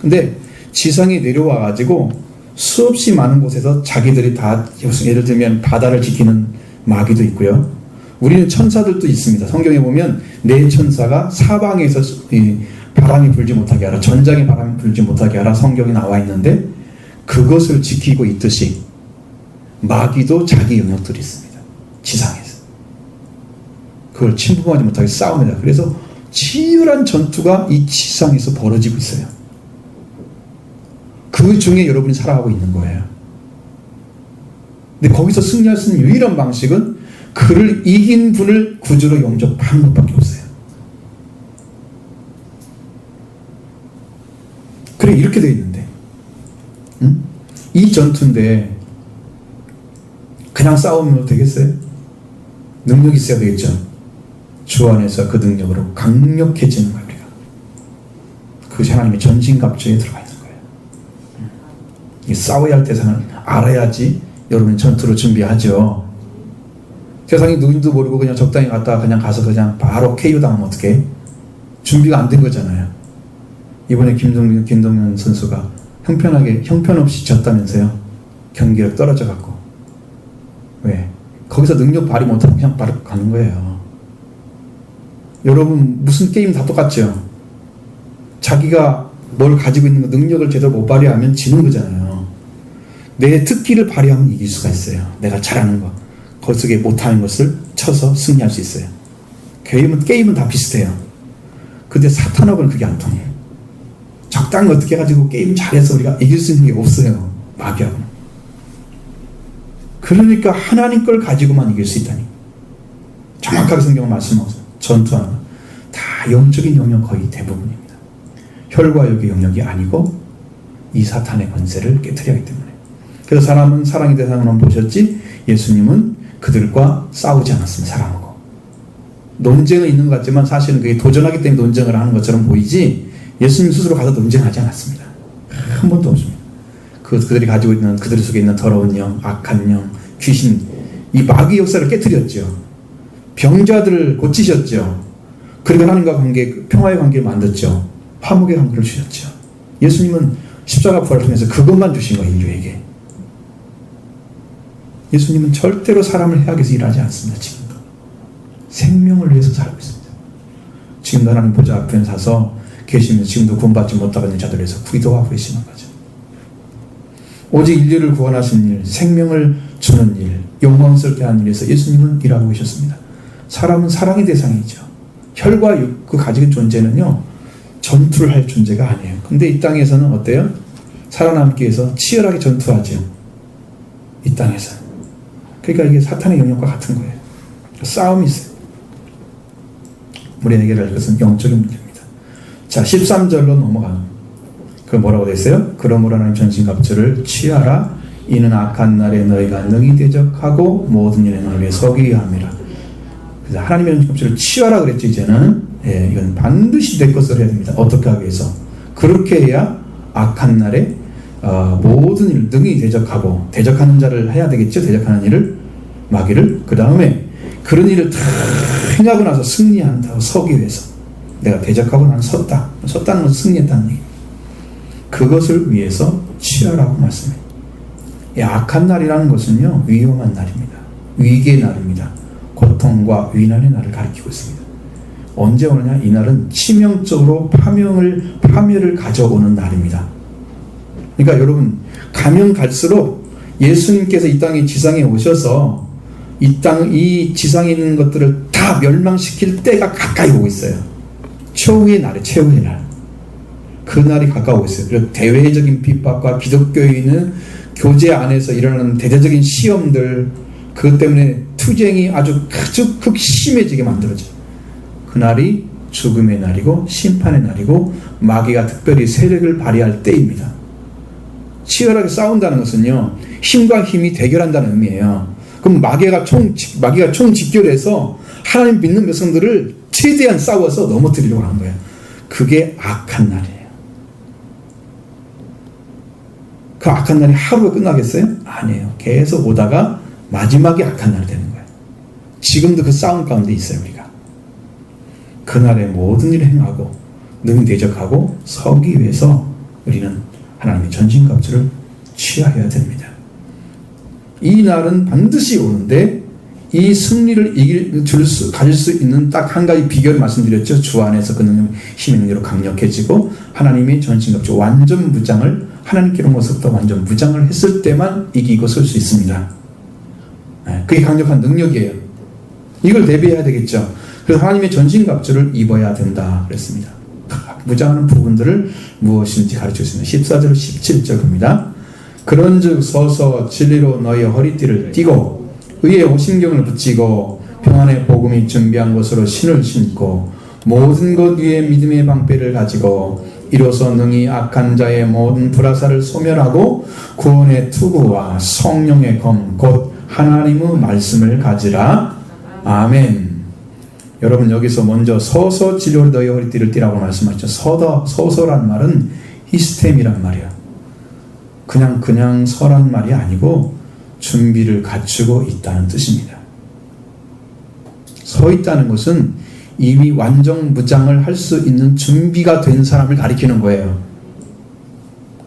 근데 지상에 내려와 가지고 수없이 많은 곳에서 자기들이 다 예를 들면 바다를 지키는 마귀도 있고요. 우리는 천사들도 있습니다. 성경에 보면 네 천사가 사방에서 바람이 불지 못하게 하라, 전장에 바람이 불지 못하게 하라 성경에 나와 있는데 그것을 지키고 있듯이 마귀도 자기 영역들이 있습니다. 지상에서. 그걸 침범하지 못하게 싸웁니다. 그래서 치열한 전투가 이 지상에서 벌어지고 있어요. 그 중에 여러분이 살아가고 있는 거예요. 근데 거기서 승리할 수 있는 유일한 방식은 그를 이긴 분을 구주로 영접하는 것밖에 없어요. 그래 이렇게 되어 있는데 이 전투인데 그냥 싸우면 되겠어요? 능력이 있어야 되겠죠. 주 안에서 그 능력으로 강력해지는 거예요. 우리가 그 하나님의 전진갑주에 들어가 있는 거예요. 이 싸워야 할 대상을 알아야지 여러분이 전투를 준비하죠. 세상이 누군지도 모르고 그냥 적당히 갔다가 그냥 가서 그냥 바로 KO 당하면 어떡해? 준비가 안 된 거잖아요. 이번에 김동현 선수가 형편없이 졌다면서요. 경기력 떨어져 갖고. 왜? 거기서 능력 발휘 못하면 그냥 바로 가는 거예요. 여러분 무슨 게임 다 똑같죠? 자기가 뭘 가지고 있는 거 능력을 제대로 못 발휘하면 지는 거잖아요. 내 특기를 발휘하면 이길 수가 있어요. 내가 잘하는 거. 거기에 못하는 것을 쳐서 승리할 수 있어요. 게임은 다 비슷해요. 근데 사탄하고는 그게 안 통해요. 적당히 어떻게 해가지고 게임 잘해서 우리가 이길 수 있는 게 없어요. 마귀하고는. 그러니까 하나님 걸 가지고만 이길 수 있다니. 정확하게 성경은 말씀하고 전투하는 다 영적인 영역 거의 대부분입니다. 혈과 육의 영역이 아니고 이 사탄의 권세를 깨트려야 하기 때문에. 그래서 사람은 사랑의 대상으로만 보셨지 예수님은 그들과 싸우지 않았습니다. 사람하고 논쟁은 있는 것 같지만 사실은 그게 도전하기 때문에 논쟁을 하는 것처럼 보이지 예수님 스스로 가서 논쟁하지 않았습니다. 한 번도 없습니다. 그들이 가지고 있는 그들 속에 있는 더러운 영, 악한 영, 귀신, 이 마귀 역사를 깨트렸죠. 병자들을 고치셨죠. 그리고 하나님과 평화의 관계를 만들었죠. 화목의 관계를 주셨죠. 예수님은 십자가 부활을 통해서 그것만 주신 거예요. 인류에게. 예수님은 절대로 사람을 해하기 위해서 일하지 않습니다. 지금도 생명을 위해서 살고 있습니다. 지금도 하나님 보좌 앞에 서서 계시면서 지금도 구원받지 못하고 있는 자들을 위해서 기도하고 계시는 거죠. 오직 인류를 구원하신 일, 생명을 주는 일, 영광스럽게 하는 일에서 예수님은 일하고 계셨습니다. 사람은 사랑의 대상이죠. 혈과 육, 그 가지고 존재는요, 전투를 할 존재가 아니에요. 근데 이 땅에서는 어때요? 살아남기 위해서 치열하게 전투하죠. 이 땅에서. 그러니까 이게 사탄의 영역과 같은 거예요. 싸움이 있어요. 우리 해결할 것은 영적인 문제입니다. 자, 13절로 넘어가는. 그 뭐라고 되어 있어요? 그러므로 하나님 전신갑주를 취하라. 이는 악한 날에 너희가 능히 대적하고 모든 일에 너희를 서기 함이라. 그래서 하나님의 전신갑주를 취하라 그랬죠. 이제는 이건 반드시 될 것을 해야 됩니다. 어떻게 하기 위해서? 그렇게 해야 악한 날에 모든 일을 능히 대적하고, 대적하는 자를 해야 되겠죠. 대적하는 일을, 마귀를. 그 다음에 그런 일을 다 행하고 나서 승리한다고 서기 위해서. 내가 대적하고 나는 섰다. 섰다는 것은 승리했다는 얘기. 그것을 위해서 취하라고 말씀해요. 이 악한 날이라는 것은요, 위험한 날입니다. 위기의 날입니다. 고통과 위난의 날을 가리키고 있습니다. 언제 오느냐? 이 날은 치명적으로 파멸을 가져오는 날입니다. 그러니까 여러분, 가면 갈수록 예수님께서 이 땅에 지상에 오셔서 이 지상에 있는 것들을 다 멸망시킬 때가 가까이 오고 있어요. 최후의 날에 최후의 날. 그 날이 가까우고 있어요. 그리고 대외적인 핍박과 기독교인은 교제 안에서 일어나는 대대적인 시험들, 그것 때문에 투쟁이 아주 극심해지게 만들어져요. 그날이 죽음의 날이고 심판의 날이고 마귀가 특별히 세력을 발휘할 때입니다. 치열하게 싸운다는 것은요, 힘과 힘이 대결한다는 의미예요. 그럼 마귀가 총 집결해서 하나님 믿는 백성들을 최대한 싸워서 넘어뜨리려고 하는 거예요. 그게 악한 날이에요. 그 악한 날이 하루에 끝나겠어요? 아니에요. 계속 오다가 마지막에 악한 날이 되는 거예요. 지금도 그 싸움 가운데 있어요. 우리가 그날의 모든 일을 행하고 능히 대적하고 서기 위해서 우리는 하나님의 전신갑주를 취하여야 됩니다. 이 날은 반드시 오는데 이 승리를 가질 수 있는 딱 한 가지 비결을 말씀드렸죠. 주 안에서 그 힘의 능력으로 강력해지고 하나님의 전신갑주 완전 무장을 하나님께로부터 완전 무장을 했을 때만 이기고 설 수 있습니다. 그게 강력한 능력이에요. 이걸 대비해야 되겠죠. 그래서 하나님의 전신갑주를 입어야 된다 그랬습니다. 무장하는 부분들을 무엇인지 가르쳐주습니다. 14절 17절 봅니다. 그런즉 서서 진리로 너희의 허리띠를 띠고 의의 오심경을 붙이고 평안의 복음이 준비한 것으로 신을 신고 모든 것 위에 믿음의 방패를 가지고 이로써 능히 악한 자의 모든 불화살을 소멸하고 구원의 투구와 성령의 검 곧 하나님의 말씀을 가지라. 아멘. 여러분, 여기서 먼저 서서 진리로 너희 허리띠를 띠라고 말씀하셨죠. 서서란 말은 히스템이란 말이야. 그냥 서란 말이 아니고 준비를 갖추고 있다는 뜻입니다. 서 있다는 것은 이미 완전 무장을 할 수 있는 준비가 된 사람을 가리키는 거예요.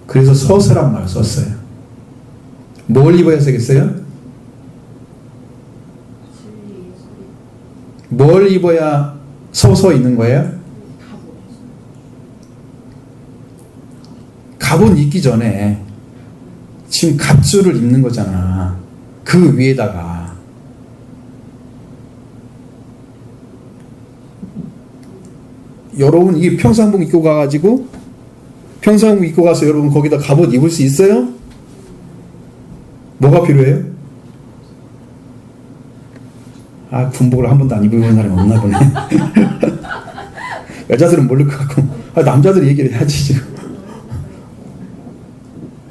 그래서 서서란 말을 썼어요. 뭘 입어야 되겠어요? 뭘 입어야 서서 있는 거예요? 갑옷 입기 전에 지금 갑주를 입는 거잖아. 그 위에다가 여러분, 이게 평상복 입고 가가지고 평상복 입고 가서 여러분 거기다 갑옷 입을 수 있어요? 뭐가 필요해요? 군복을 한 번도 안 입어본 사람이 없나 보네. 여자들은 모를 것 같고, 남자들이 얘기를 해야지, 지금.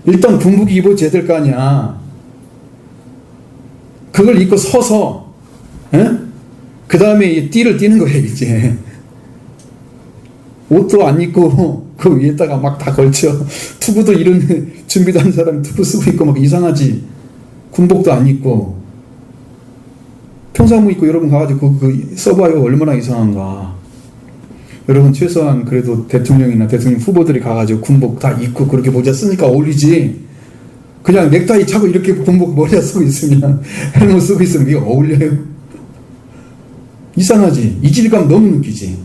일단 군복 입어줘야 될 거 아니야. 그걸 입고 서서, 그 다음에 띠를 띠는 거야, 이제. 옷도 안 입고, 그 위에다가 막 다 걸쳐. 투구도 이런 준비도 한 사람이 투구 쓰고 있고, 막 이상하지. 군복도 안 입고. 평상복 입고 여러분 가가지고 써봐요. 얼마나 이상한가. 여러분 최소한 그래도 대통령이나 대통령 후보들이 가가지고 군복 다 입고 그렇게 모자 쓰니까 어울리지. 그냥 넥타이 차고 이렇게 군복 모자 쓰고 있으면, 헬멧 쓰고 있으면 이게 어울려요? 이상하지. 이질감 너무 느끼지.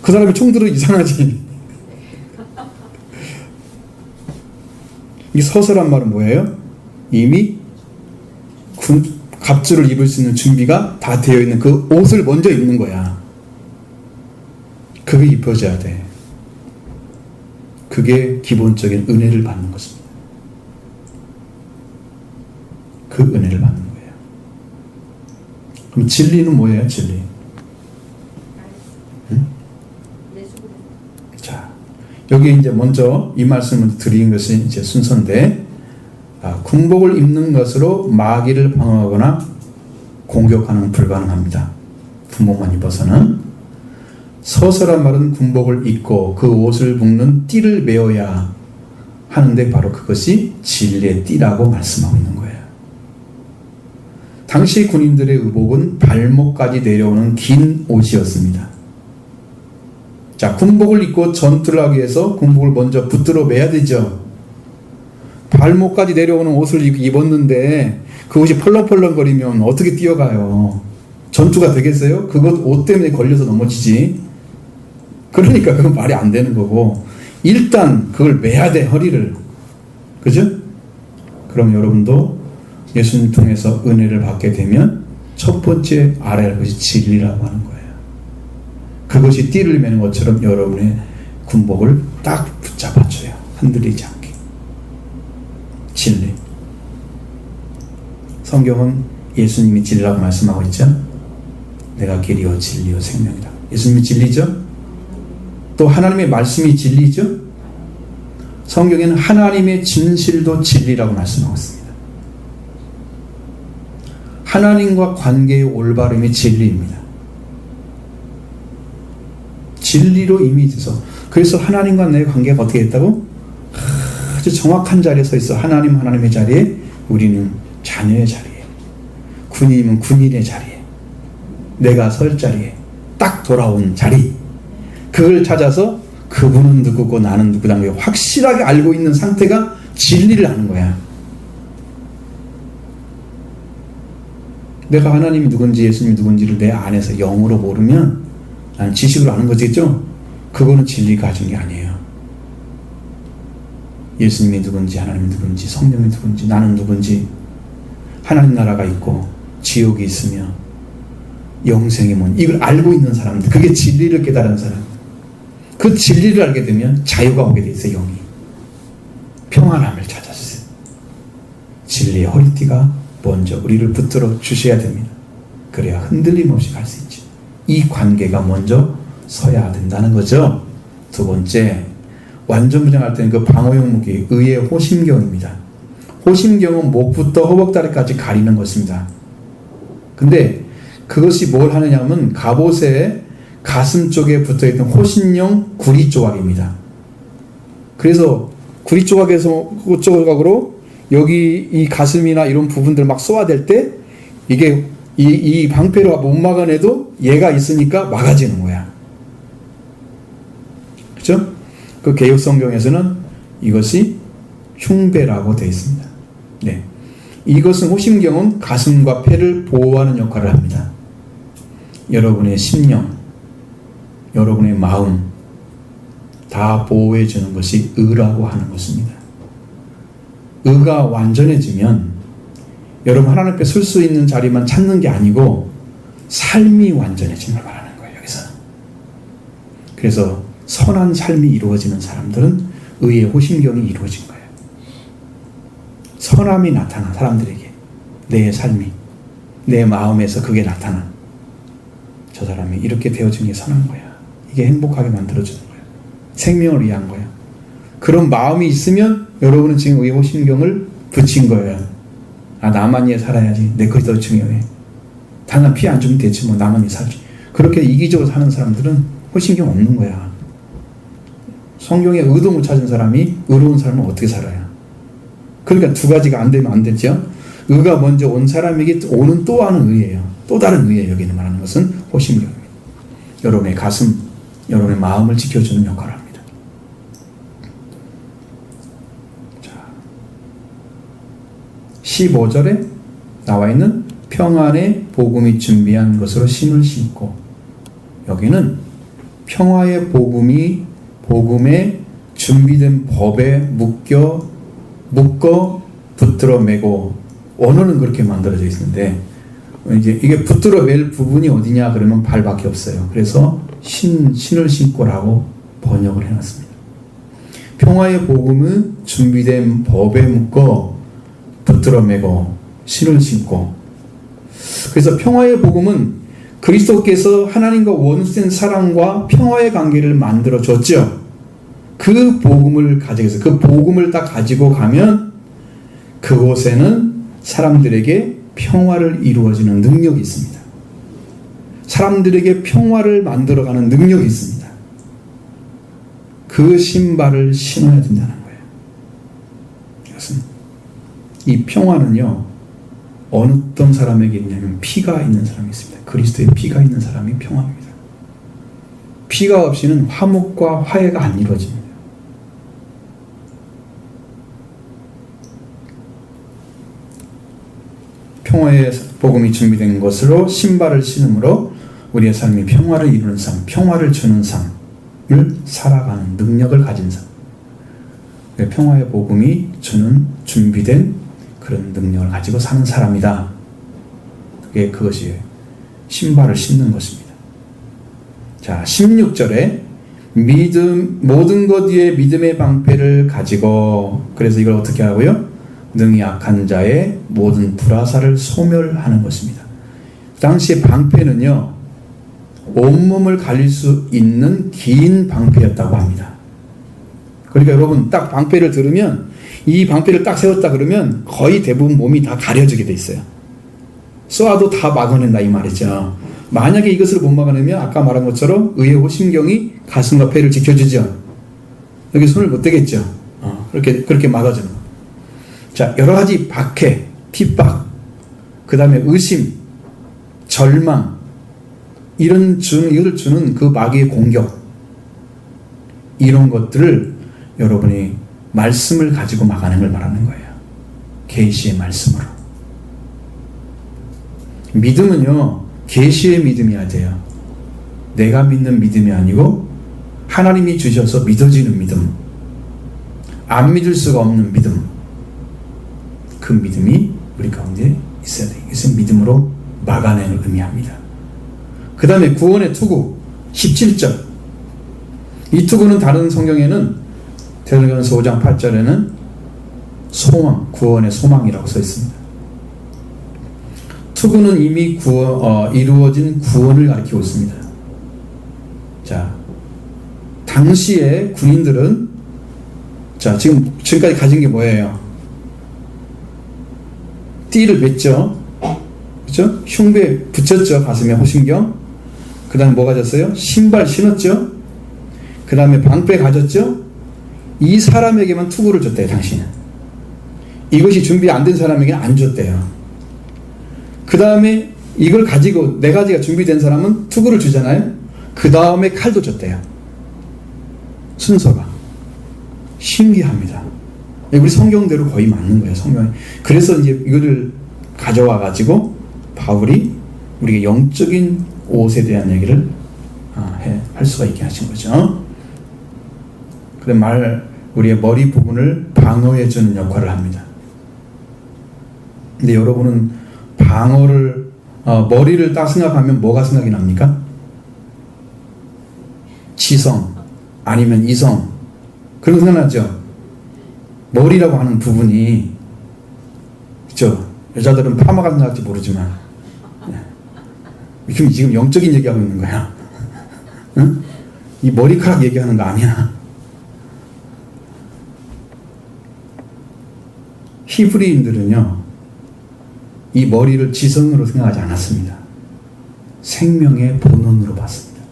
그 사람이 총 들어 이상하지. 이 서서란 말은 뭐예요? 이미 갑주를 입을 수 있는 준비가 다 되어 있는 그 옷을 먼저 입는 거야. 그게 입혀져야 돼. 그게 기본적인 은혜를 받는 것입니다. 그 은혜를 받는 거예요. 그럼 진리는 뭐예요? 진리. 응? 자, 여기 이제 먼저 이 말씀을 드린 것이 이제 순서인데, 군복을 입는 것으로 마귀를 방어하거나 공격하는 불가능합니다. 군복만 입어서는. 서서란 말은 군복을 입고 그 옷을 묶는 띠를 메어야 하는데 바로 그것이 진리의 띠라고 말씀하고 있는 거예요. 당시 군인들의 의복은 발목까지 내려오는 긴 옷이었습니다. 자, 군복을 입고 전투를 하기 위해서 군복을 먼저 붙들어 매야 되죠. 발목까지 내려오는 옷을 입었는데 그 옷이 펄렁펄렁거리면 어떻게 뛰어가요? 전투가 되겠어요? 그것 옷 때문에 걸려서 넘어지지. 그러니까 그건 말이 안 되는 거고, 일단 그걸 매야 돼, 허리를. 그죠? 그럼 여러분도 예수님 통해서 은혜를 받게 되면 첫 번째 알아야 할 것이 진리라고 하는 거예요. 그것이 띠를 매는 것처럼 여러분의 군복을 딱 붙잡아줘요. 흔들리지 않게. 진리. 성경은 예수님이 진리라고 말씀하고 있죠. 내가 길이요 진리요 생명이다. 예수님이 진리죠. 또 하나님의 말씀이 진리죠. 성경에는 하나님의 진실도 진리라고 말씀하고 있습니다. 하나님과 관계의 올바름이 진리입니다. 진리로 이미 있어서, 그래서 하나님과 내 관계가 어떻게 됐다고? 아주 정확한 자리에 서 있어. 하나님의 자리에, 우리는 자녀의 자리에, 군인이면 군인의 자리에, 내가 설 자리에 딱 돌아온 자리, 그걸 찾아서 그분은 누구고 나는 누구다는 걸 확실하게 알고 있는 상태가 진리를 아는 거야. 내가 하나님이 누군지 예수님이 누군지를 내 안에서 영으로 모르면, 나는 지식으로 아는 거겠죠? 그거는 진리가 가진 게 아니에요. 예수님이 누군지, 하나님이 누군지, 성령이 누군지, 나는 누군지, 하나님 나라가 있고 지옥이 있으며 영생이 뭔지, 이걸 알고 있는 사람들, 그게 진리를 깨달은 사람. 그 진리를 알게 되면 자유가 오게 돼 있어요. 영이 평안함을 찾아주세요. 진리의 허리띠가 먼저 우리를 붙들어 주셔야 됩니다. 그래야 흔들림 없이 갈 수 있죠. 이 관계가 먼저 서야 된다는 거죠. 두 번째, 완전 무장할 때는 그 방어용 무기, 의의 호심경입니다. 호심경은 목부터 허벅다리까지 가리는 것입니다. 근데 그것이 뭘 하느냐 하면 갑옷의 가슴 쪽에 붙어있던 호신용 구리 조각입니다. 그래서 구리 조각에서 그 조각으로 여기 이 가슴이나 이런 부분들 막 쏘아댈 때 이게 이 방패로 못 막아내도 얘가 있으니까 막아지는 거야. 그렇죠? 그 개역 성경에서는 이것이 흉배라고 되어 있습니다. 네. 이것은 호심경은 가슴과 폐를 보호하는 역할을 합니다. 여러분의 심령, 여러분의 마음 다 보호해 주는 것이 의라고 하는 것입니다. 의가 완전해지면 여러분 하나님 앞에 설 수 있는 자리만 찾는 게 아니고 삶이 완전해지는 걸 말하는 거예요. 여기서는. 그래서 선한 삶이 이루어지는 사람들은 의의 호심경이 이루어진 거예요. 선함이 나타나 사람들에게 내 삶이. 내 마음에서 그게 나타나. 저 사람이 이렇게 되어주는 게 선한 거야. 이게 행복하게 만들어주는 거야. 생명을 위한 거야. 그런 마음이 있으면 여러분은 지금 의호신경을 붙인 거예요. 아, 나만 얘 살아야지. 내 것이 더 중요해. 당장 피해 안 주면 되지 뭐. 나만 얘 살지. 그렇게 이기적으로 사는 사람들은 호신경 없는 거야. 성경에 의도 못 찾은 사람이 의로운 삶을 어떻게 살아요? 그러니까 두 가지가 안 되면 안 되죠. 의가 먼저 온 사람에게 오는 또 하는 의예요. 또 다른 의예요. 여기는 말하는 것은 호신경입니다. 여러분의 가슴, 여러분의 마음을 지켜주는 역할을 합니다. 자, 15절에 나와 있는 평안의 복음이 준비한 것으로 신을 신고, 여기는 평화의 복음에 준비된 법에 묶어 붙들어 매고, 원어는 그렇게 만들어져 있는데 이제 이게 붙들어 맬 부분이 어디냐 그러면 발밖에 없어요. 그래서 신을 신고라고 번역을 해놨습니다. 평화의 복음은 준비된 법에 묶어 붙들어 매고 신을 신고. 그래서 평화의 복음은 그리스도께서 하나님과 원수된 사랑과 평화의 관계를 만들어 줬죠. 그 복음을 가지고, 그 복음을 딱 가지고 가면 그곳에는 사람들에게 평화를 이루어지는 능력이 있습니다. 사람들에게 평화를 만들어가는 능력이 있습니다. 그 신발을 신어야 된다는 거예요. 이것은, 이 평화는요, 어떤 사람에게 있냐면 피가 있는 사람이 있습니다. 그리스도의 피가 있는 사람이 평화입니다. 피가 없이는 화목과 화해가 안 이루어집니다. 평화의 복음이 준비된 것으로 신발을 신음으로 우리의 삶이 평화를 이루는 삶, 평화를 주는 삶을 살아가는 능력을 가진 삶. 평화의 복음이 주는 준비된 그런 능력을 가지고 사는 사람이다. 그것이 신발을 신는 것입니다. 자, 16절에 모든 것 위에 믿음의 방패를 가지고, 그래서 이걸 어떻게 하고요? 능히 악한 자의 모든 불화살을 소멸하는 것입니다. 당시의 방패는요, 온몸을 가릴 수 있는 긴 방패였다고 합니다. 그러니까 여러분, 딱 방패를 들으면, 이 방패를 딱 세웠다 그러면 거의 대부분 몸이 다 가려지게 돼 있어요. 쏘아도 다 막아낸다 이 말이죠. 만약에 이것을 못 막아내면 아까 말한 것처럼 의의 호신경이 가슴과 폐를 지켜주죠. 여기 손을 못 대겠죠. 그렇게 막아주는 거. 자, 여러 가지 박해, 핍박, 그 다음에 의심, 절망, 이것을 주는 그 마귀의 공격, 이런 것들을 여러분이 말씀을 가지고 막아내는 걸 말하는 거예요. 계시의 말씀으로. 믿음은요, 계시의 믿음이어야 돼요. 내가 믿는 믿음이 아니고 하나님이 주셔서 믿어지는 믿음, 안 믿을 수가 없는 믿음, 그 믿음이 우리 가운데 있어야 돼요. 이것은 믿음으로 막아내는 의미합니다. 그 다음에 구원의 투구 17절. 이 투구는 다른 성경에는 데살로니가서 5장 8절에는 소망, 구원의 소망이라고 써 있습니다. 투구는 이미 이루어진 구원을 가리키고 있습니다. 자, 당시의 군인들은, 자, 지금까지 가진 게 뭐예요? 띠를 맸죠. 그렇죠? 흉배에 붙였죠. 가슴에 호신경. 그 다음에 뭐 가졌어요? 신발 신었죠. 그 다음에 방패 가졌죠. 이 사람에게만 투구를 줬대요. 당신은. 이것이 준비 안 된 사람에게는 안 줬대요. 그 다음에 이걸 가지고 네 가지가 준비된 사람은 투구를 주잖아요. 그 다음에 칼도 줬대요. 순서가 신기합니다. 우리 성경대로 거의 맞는 거예요. 성경. 그래서 이제 이거를 가져와 가지고 바울이 우리가 영적인 옷에 대한 얘기를 할 수가 있게 하신 거죠. 그래 우리의 머리 부분을 방어해 주는 역할을 합니다. 근데 여러분은 방어를 머리를 딱 생각하면 뭐가 생각이 납니까? 지성 아니면 이성, 그런 거 생각나죠? 머리라고 하는 부분이, 그죠? 여자들은 파마가 생각할지 모르지만 지금 영적인 얘기하고 있는 거야. 응? 이 머리카락 얘기하는 거 아니야. 히브리인들은요, 이 머리를 지성으로 생각하지 않았습니다. 생명의 본원으로 봤습니다.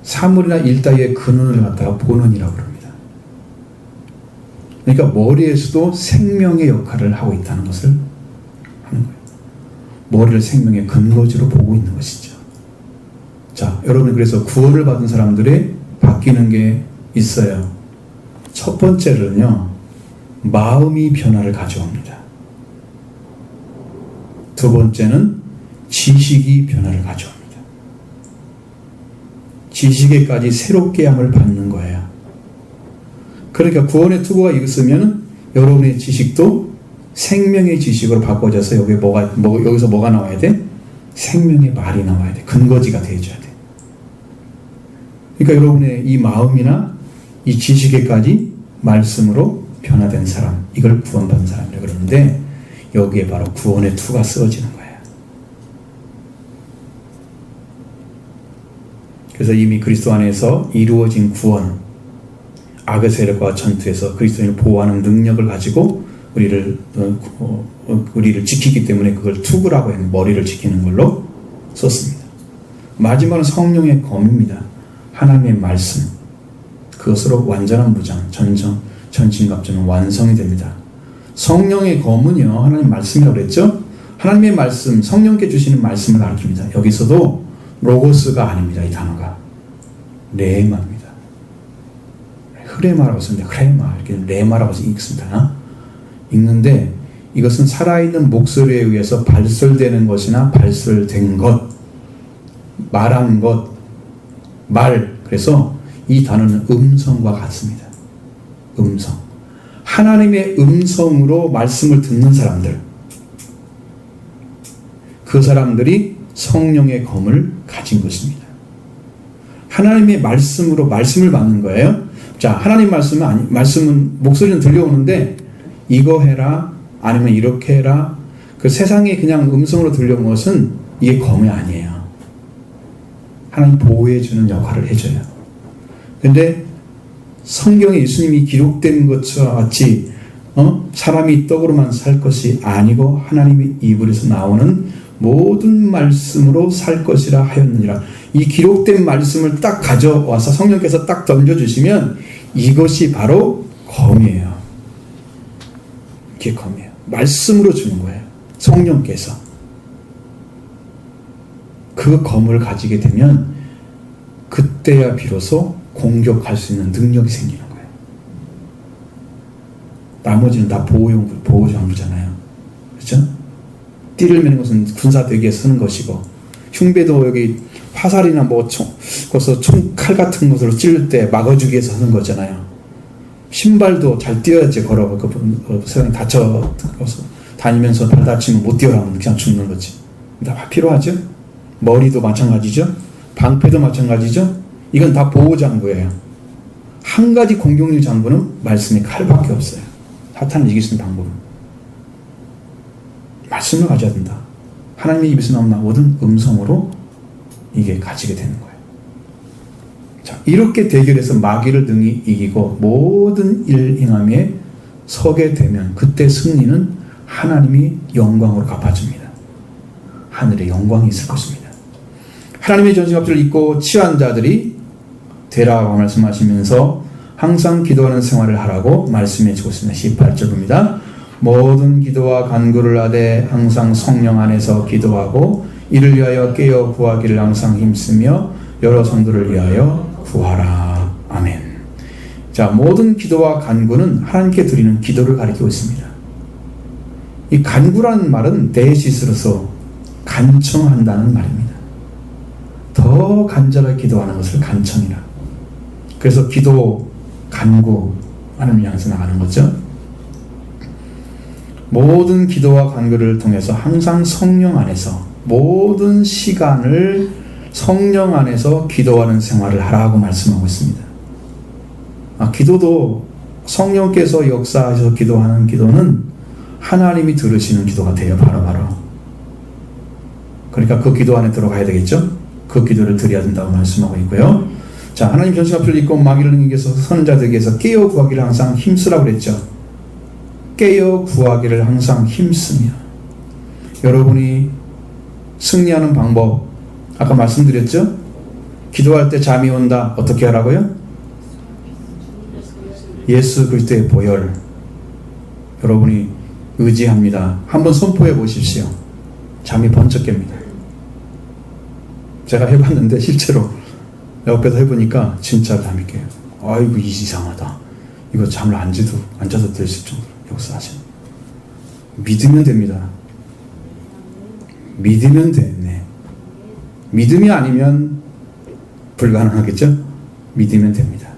사물이나 일 따위의 근원을 갖다가 본원이라고 합니다. 그러니까 머리에서도 생명의 역할을 하고 있다는 것을 하는 거예요. 머리를 생명의 근거지로 보고 있는 것이죠. 자, 여러분, 그래서 구원을 받은 사람들이 바뀌는 게 있어요. 첫 번째는요, 마음이 변화를 가져옵니다. 두 번째는 지식이 변화를 가져옵니다. 지식에까지 새롭게 함을 받는 거예요. 그러니까 구원의 투구가 있으면 여러분의 지식도 생명의 지식으로 바꿔져서 여기서 뭐가 나와야 돼? 생명의 말이 나와야 돼. 근거지가 되어줘야 돼. 그러니까 여러분의 이 마음이나 이 지식에까지 말씀으로 변화된 사람, 이걸 구원받은 사람이라고 그러는데, 여기에 바로 구원의 투가 쓰여지는 거예요. 그래서 이미 그리스도 안에서 이루어진 구원, 악의 세력과 전투에서 그리스도인을 보호하는 능력을 가지고 우리를 지키기 때문에 그걸 투구라고 해서 머리를 지키는 걸로 썼습니다. 마지막은 성령의 검입니다. 하나님의 말씀, 그것으로 완전한 무장, 전신갑주는 완성이 됩니다. 성령의 검은요, 하나님 말씀이라고 그랬죠? 하나님의 말씀, 성령께 주시는 말씀을 가르칩니다. 여기서도 로고스가 아닙니다. 이 단어가 레마입니다. 흐레마라고 쓰는데, 흐레마 이렇게 레마라고 읽습니다. 읽는데, 이것은 살아있는 목소리에 의해서 발설되는 것이나 발설된 것, 말한 것, 말. 그래서 이 단어는 음성과 같습니다. 음성. 하나님의 음성으로 말씀을 듣는 사람들, 그 사람들이 성령의 검을 가진 것입니다. 하나님의 말씀으로 말씀을 받는 거예요. 자, 하나님 말씀은 목소리는 들려오는데, 이거 해라, 아니면 이렇게 해라, 그 세상에 그냥 음성으로 들려온 것은 이게 검이 아니에요. 하나님 보호해주는 역할을 해줘요. 근데 성경에 예수님이 기록된 것과 같이 사람이 떡으로만 살 것이 아니고 하나님의 입으로서 나오는 모든 말씀으로 살 것이라 하였느니라. 이 기록된 말씀을 딱 가져와서 성령께서 딱 던져주시면 이것이 바로 검이에요. 이게 검이에요. 말씀으로 주는 거예요. 성령께서. 그 검을 가지게 되면 그때야 비로소 공격할 수 있는 능력이 생기는 거예요. 나머지는 다 보호장구잖아요. 그렇죠? 띠를 매는 것은 군사대기에 쓰는 것이고, 흉배도 여기 화살이나 거기서 총칼 같은 것으로 찌를 때 막아주기 위해서 하는 거잖아요. 신발도 잘 뛰어야지 걸어. 세상에 다쳐 다니면서 발 다치면 못 뛰어라면 그냥 죽는 거지. 다 필요하죠? 머리도 마찬가지죠? 방패도 마찬가지죠? 이건 다 보호장구예요. 한 가지 공격력 장구는 말씀의 칼밖에 없어요. 사탄을 이길 수 있는 방법은 말씀을 가져야 된다. 하나님의 입에서 나오는 모든 음성으로 이게 가지게 되는 거예요. 자, 이렇게 대결해서 마귀를 능히 이기고 모든 일 행함에 서게 되면 그때 승리는 하나님이 영광으로 갚아줍니다. 하늘에 영광이 있을 것입니다. 하나님의 전신갑주를 입고 취한 자들이 되라고 말씀하시면서 항상 기도하는 생활을 하라고 말씀해 주고 있습니다. 18절입니다. 모든 기도와 간구를 하되 항상 성령 안에서 기도하고 이를 위하여 깨어 구하기를 항상 힘쓰며 여러 성도를 위하여 구하라. 아멘. 자, 모든 기도와 간구는 하나님께 드리는 기도를 가리키고 있습니다. 이 간구라는 말은 데시스로서 간청한다는 말입니다. 더 간절하게 기도하는 것을 간청이라. 그래서 기도, 간구, 하나님 향해서 나가는 거죠. 모든 기도와 간구를 통해서 항상 성령 안에서 모든 시간을 성령 안에서 기도하는 생활을 하라고 말씀하고 있습니다. 기도도 성령께서 역사하셔서 기도하는 기도는 하나님이 들으시는 기도가 돼요. 바로바로. 그러니까 그 기도 안에 들어가야 되겠죠. 그 기도를 드려야 된다고 말씀하고 있고요. 자, 하나님 전신갑주를 입고 마귀를 능히 이겨서 선자들에게 서 깨어 구하기를 항상 힘쓰라고 그랬죠. 깨어 구하기를 항상 힘쓰며. 여러분이 승리하는 방법 아까 말씀드렸죠. 기도할 때 잠이 온다. 어떻게 하라고요? 예수 그리스도의 보혈 여러분이 의지합니다. 한번 선포해 보십시오. 잠이 번쩍 깹니다. 제가 해봤는데 실제로 옆에서 해보니까 진짜 잠이 깨요. 아이고 이상하다. 이거 잠을 앉아도 될 수 정도로 역사하시는. 믿으면 됩니다. 믿으면 돼. 네. 믿음이 아니면 불가능하겠죠? 믿으면 됩니다.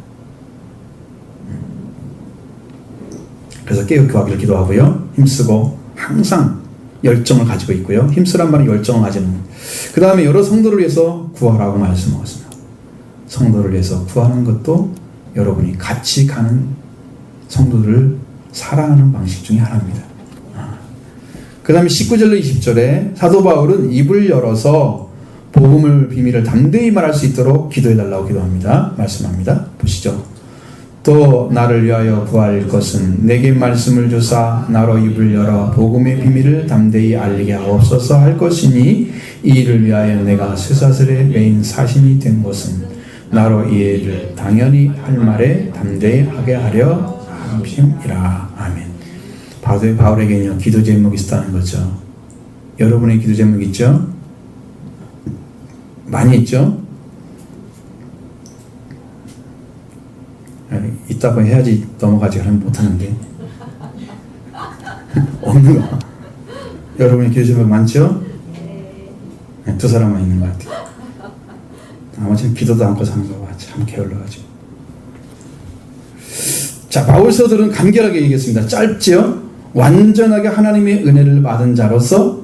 그래서 깨어 구하기를 기도하고요. 힘쓰고 항상 열정을 가지고 있고요. 힘쓰란 말은 열정을 가지는. 그 다음에 여러 성도를 위해서 구하라고 말씀하셨습니다. 성도를 위해서 구하는 것도 여러분이 같이 가는 성도들을 사랑하는 방식 중에 하나입니다. 그 다음에 19절로 20절에 사도 바울은 입을 열어서 복음을 비밀을 담대히 말할 수 있도록 기도해달라고 기도합니다. 말씀합니다. 보시죠. 또 나를 위하여 구할 것은 내게 말씀을 주사 나로 입을 열어 복음의 비밀을 담대히 알리게 하옵소서 할 것이니 이 일을 위하여 내가 쇠사슬에 매인 사심이 된 것은 나로 이 일을 당연히 할 말에 담대히 하게 하려 함심이라. 아멘. 바울에게는요 기도 제목이 있다는 거죠. 여러분의 기도 제목 있죠? 많이 있죠? 있다고 해야지 넘어가지 그러면 못하는데 없는 거. 여러분의 기도 제목 많죠? 네, 두 사람만 있는 것 같아요. 나머지는 기도도 않고 사는 거 봐. 참 게을러가지고. 자, 바울서들은 간결하게 얘기했습니다. 짧지요? 완전하게 하나님의 은혜를 받은 자로서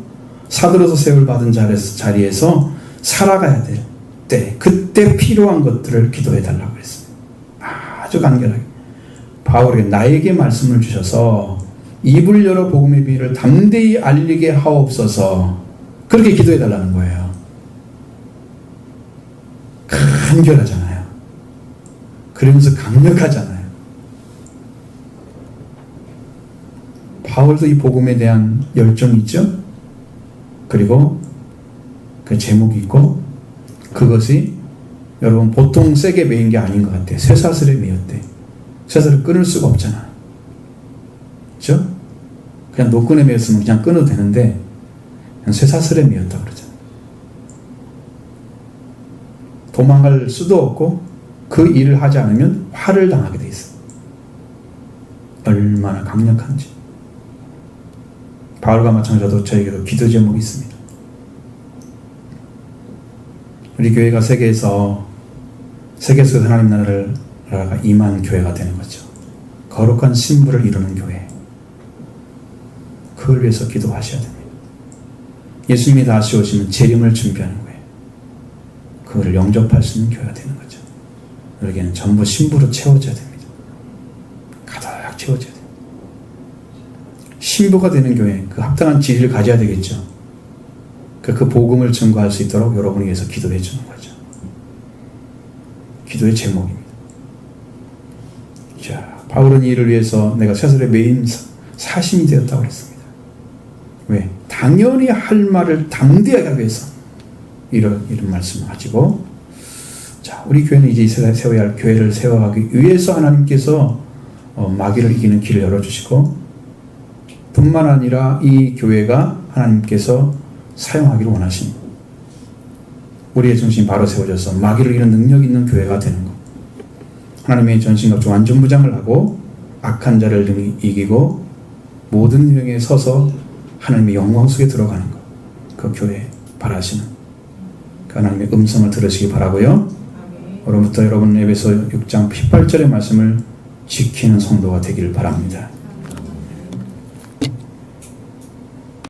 사도로서 세울 받은 자리에서 살아가야 될 때, 그때 필요한 것들을 기도해 달라고 했습니다. 아주 간결하게. 바울에게 나에게 말씀을 주셔서 입을 열어 복음의 비밀을 담대히 알리게 하옵소서. 그렇게 기도해 달라는 거예요. 간결하잖아요. 그러면서 강력하잖아요. 바울도 이 복음에 대한 열정이 있죠. 그리고 그 제목이 있고 그것이 여러분 보통 세게 매인 게 아닌 것 같아요. 쇠사슬에 매였대. 쇠사슬을 끊을 수가 없잖아. 그렇죠? 그냥 노끈에 매였으면 그냥 끊어도 되는데 그냥 쇠사슬에 매였다 그러잖아. 도망갈 수도 없고 그 일을 하지 않으면 화를 당하게 돼 있어. 얼마나 강력한지. 바울과 마찬가지로 저에게도 기도 제목이 있습니다. 우리 교회가 세계에서 하나님 나라가 임한 교회가 되는 거죠. 거룩한 신부를 이루는 교회. 그걸 위해서 기도하셔야 됩니다. 예수님이 다시 오시면 재림을 준비하는 거예요. 그거를 영접할 수 있는 교회가 되는 거죠. 우리에게는 전부 신부로 채워져야 됩니다. 가득 채워져야 돼요. 신부가 되는 교회, 그 합당한 지위를 가져야 되겠죠. 그 복음을 증거할 수 있도록 여러분이 위해서 기도해 주는 거죠. 기도의 제목입니다. 자, 바울은 이 일을 위해서 내가 쇠사슬에 매인 사심이 되었다고 그랬습니다. 왜? 당연히 할 말을 담대하게 하기 위해서 이런 말씀을 가지고, 자, 우리 교회는 이제 세워야 할 교회를 세워가기 위해서 하나님께서 마귀를 이기는 길을 열어주시고, 뿐만 아니라 이 교회가 하나님께서 사용하기를 원하십니다. 우리의 중심이 바로 세워져서 마귀를 이기는 능력 있는 교회가 되는 것. 하나님의 전신갑주 완전무장을 하고 악한 자를 능히 이기고 모든 유형에 서서 하나님의 영광 속에 들어가는 것. 그 교회 바라시는 그 하나님의 음성을 들으시기 바라고요. 오늘부터 여러분 에베소 6장 18절의 말씀을 지키는 성도가 되기를 바랍니다.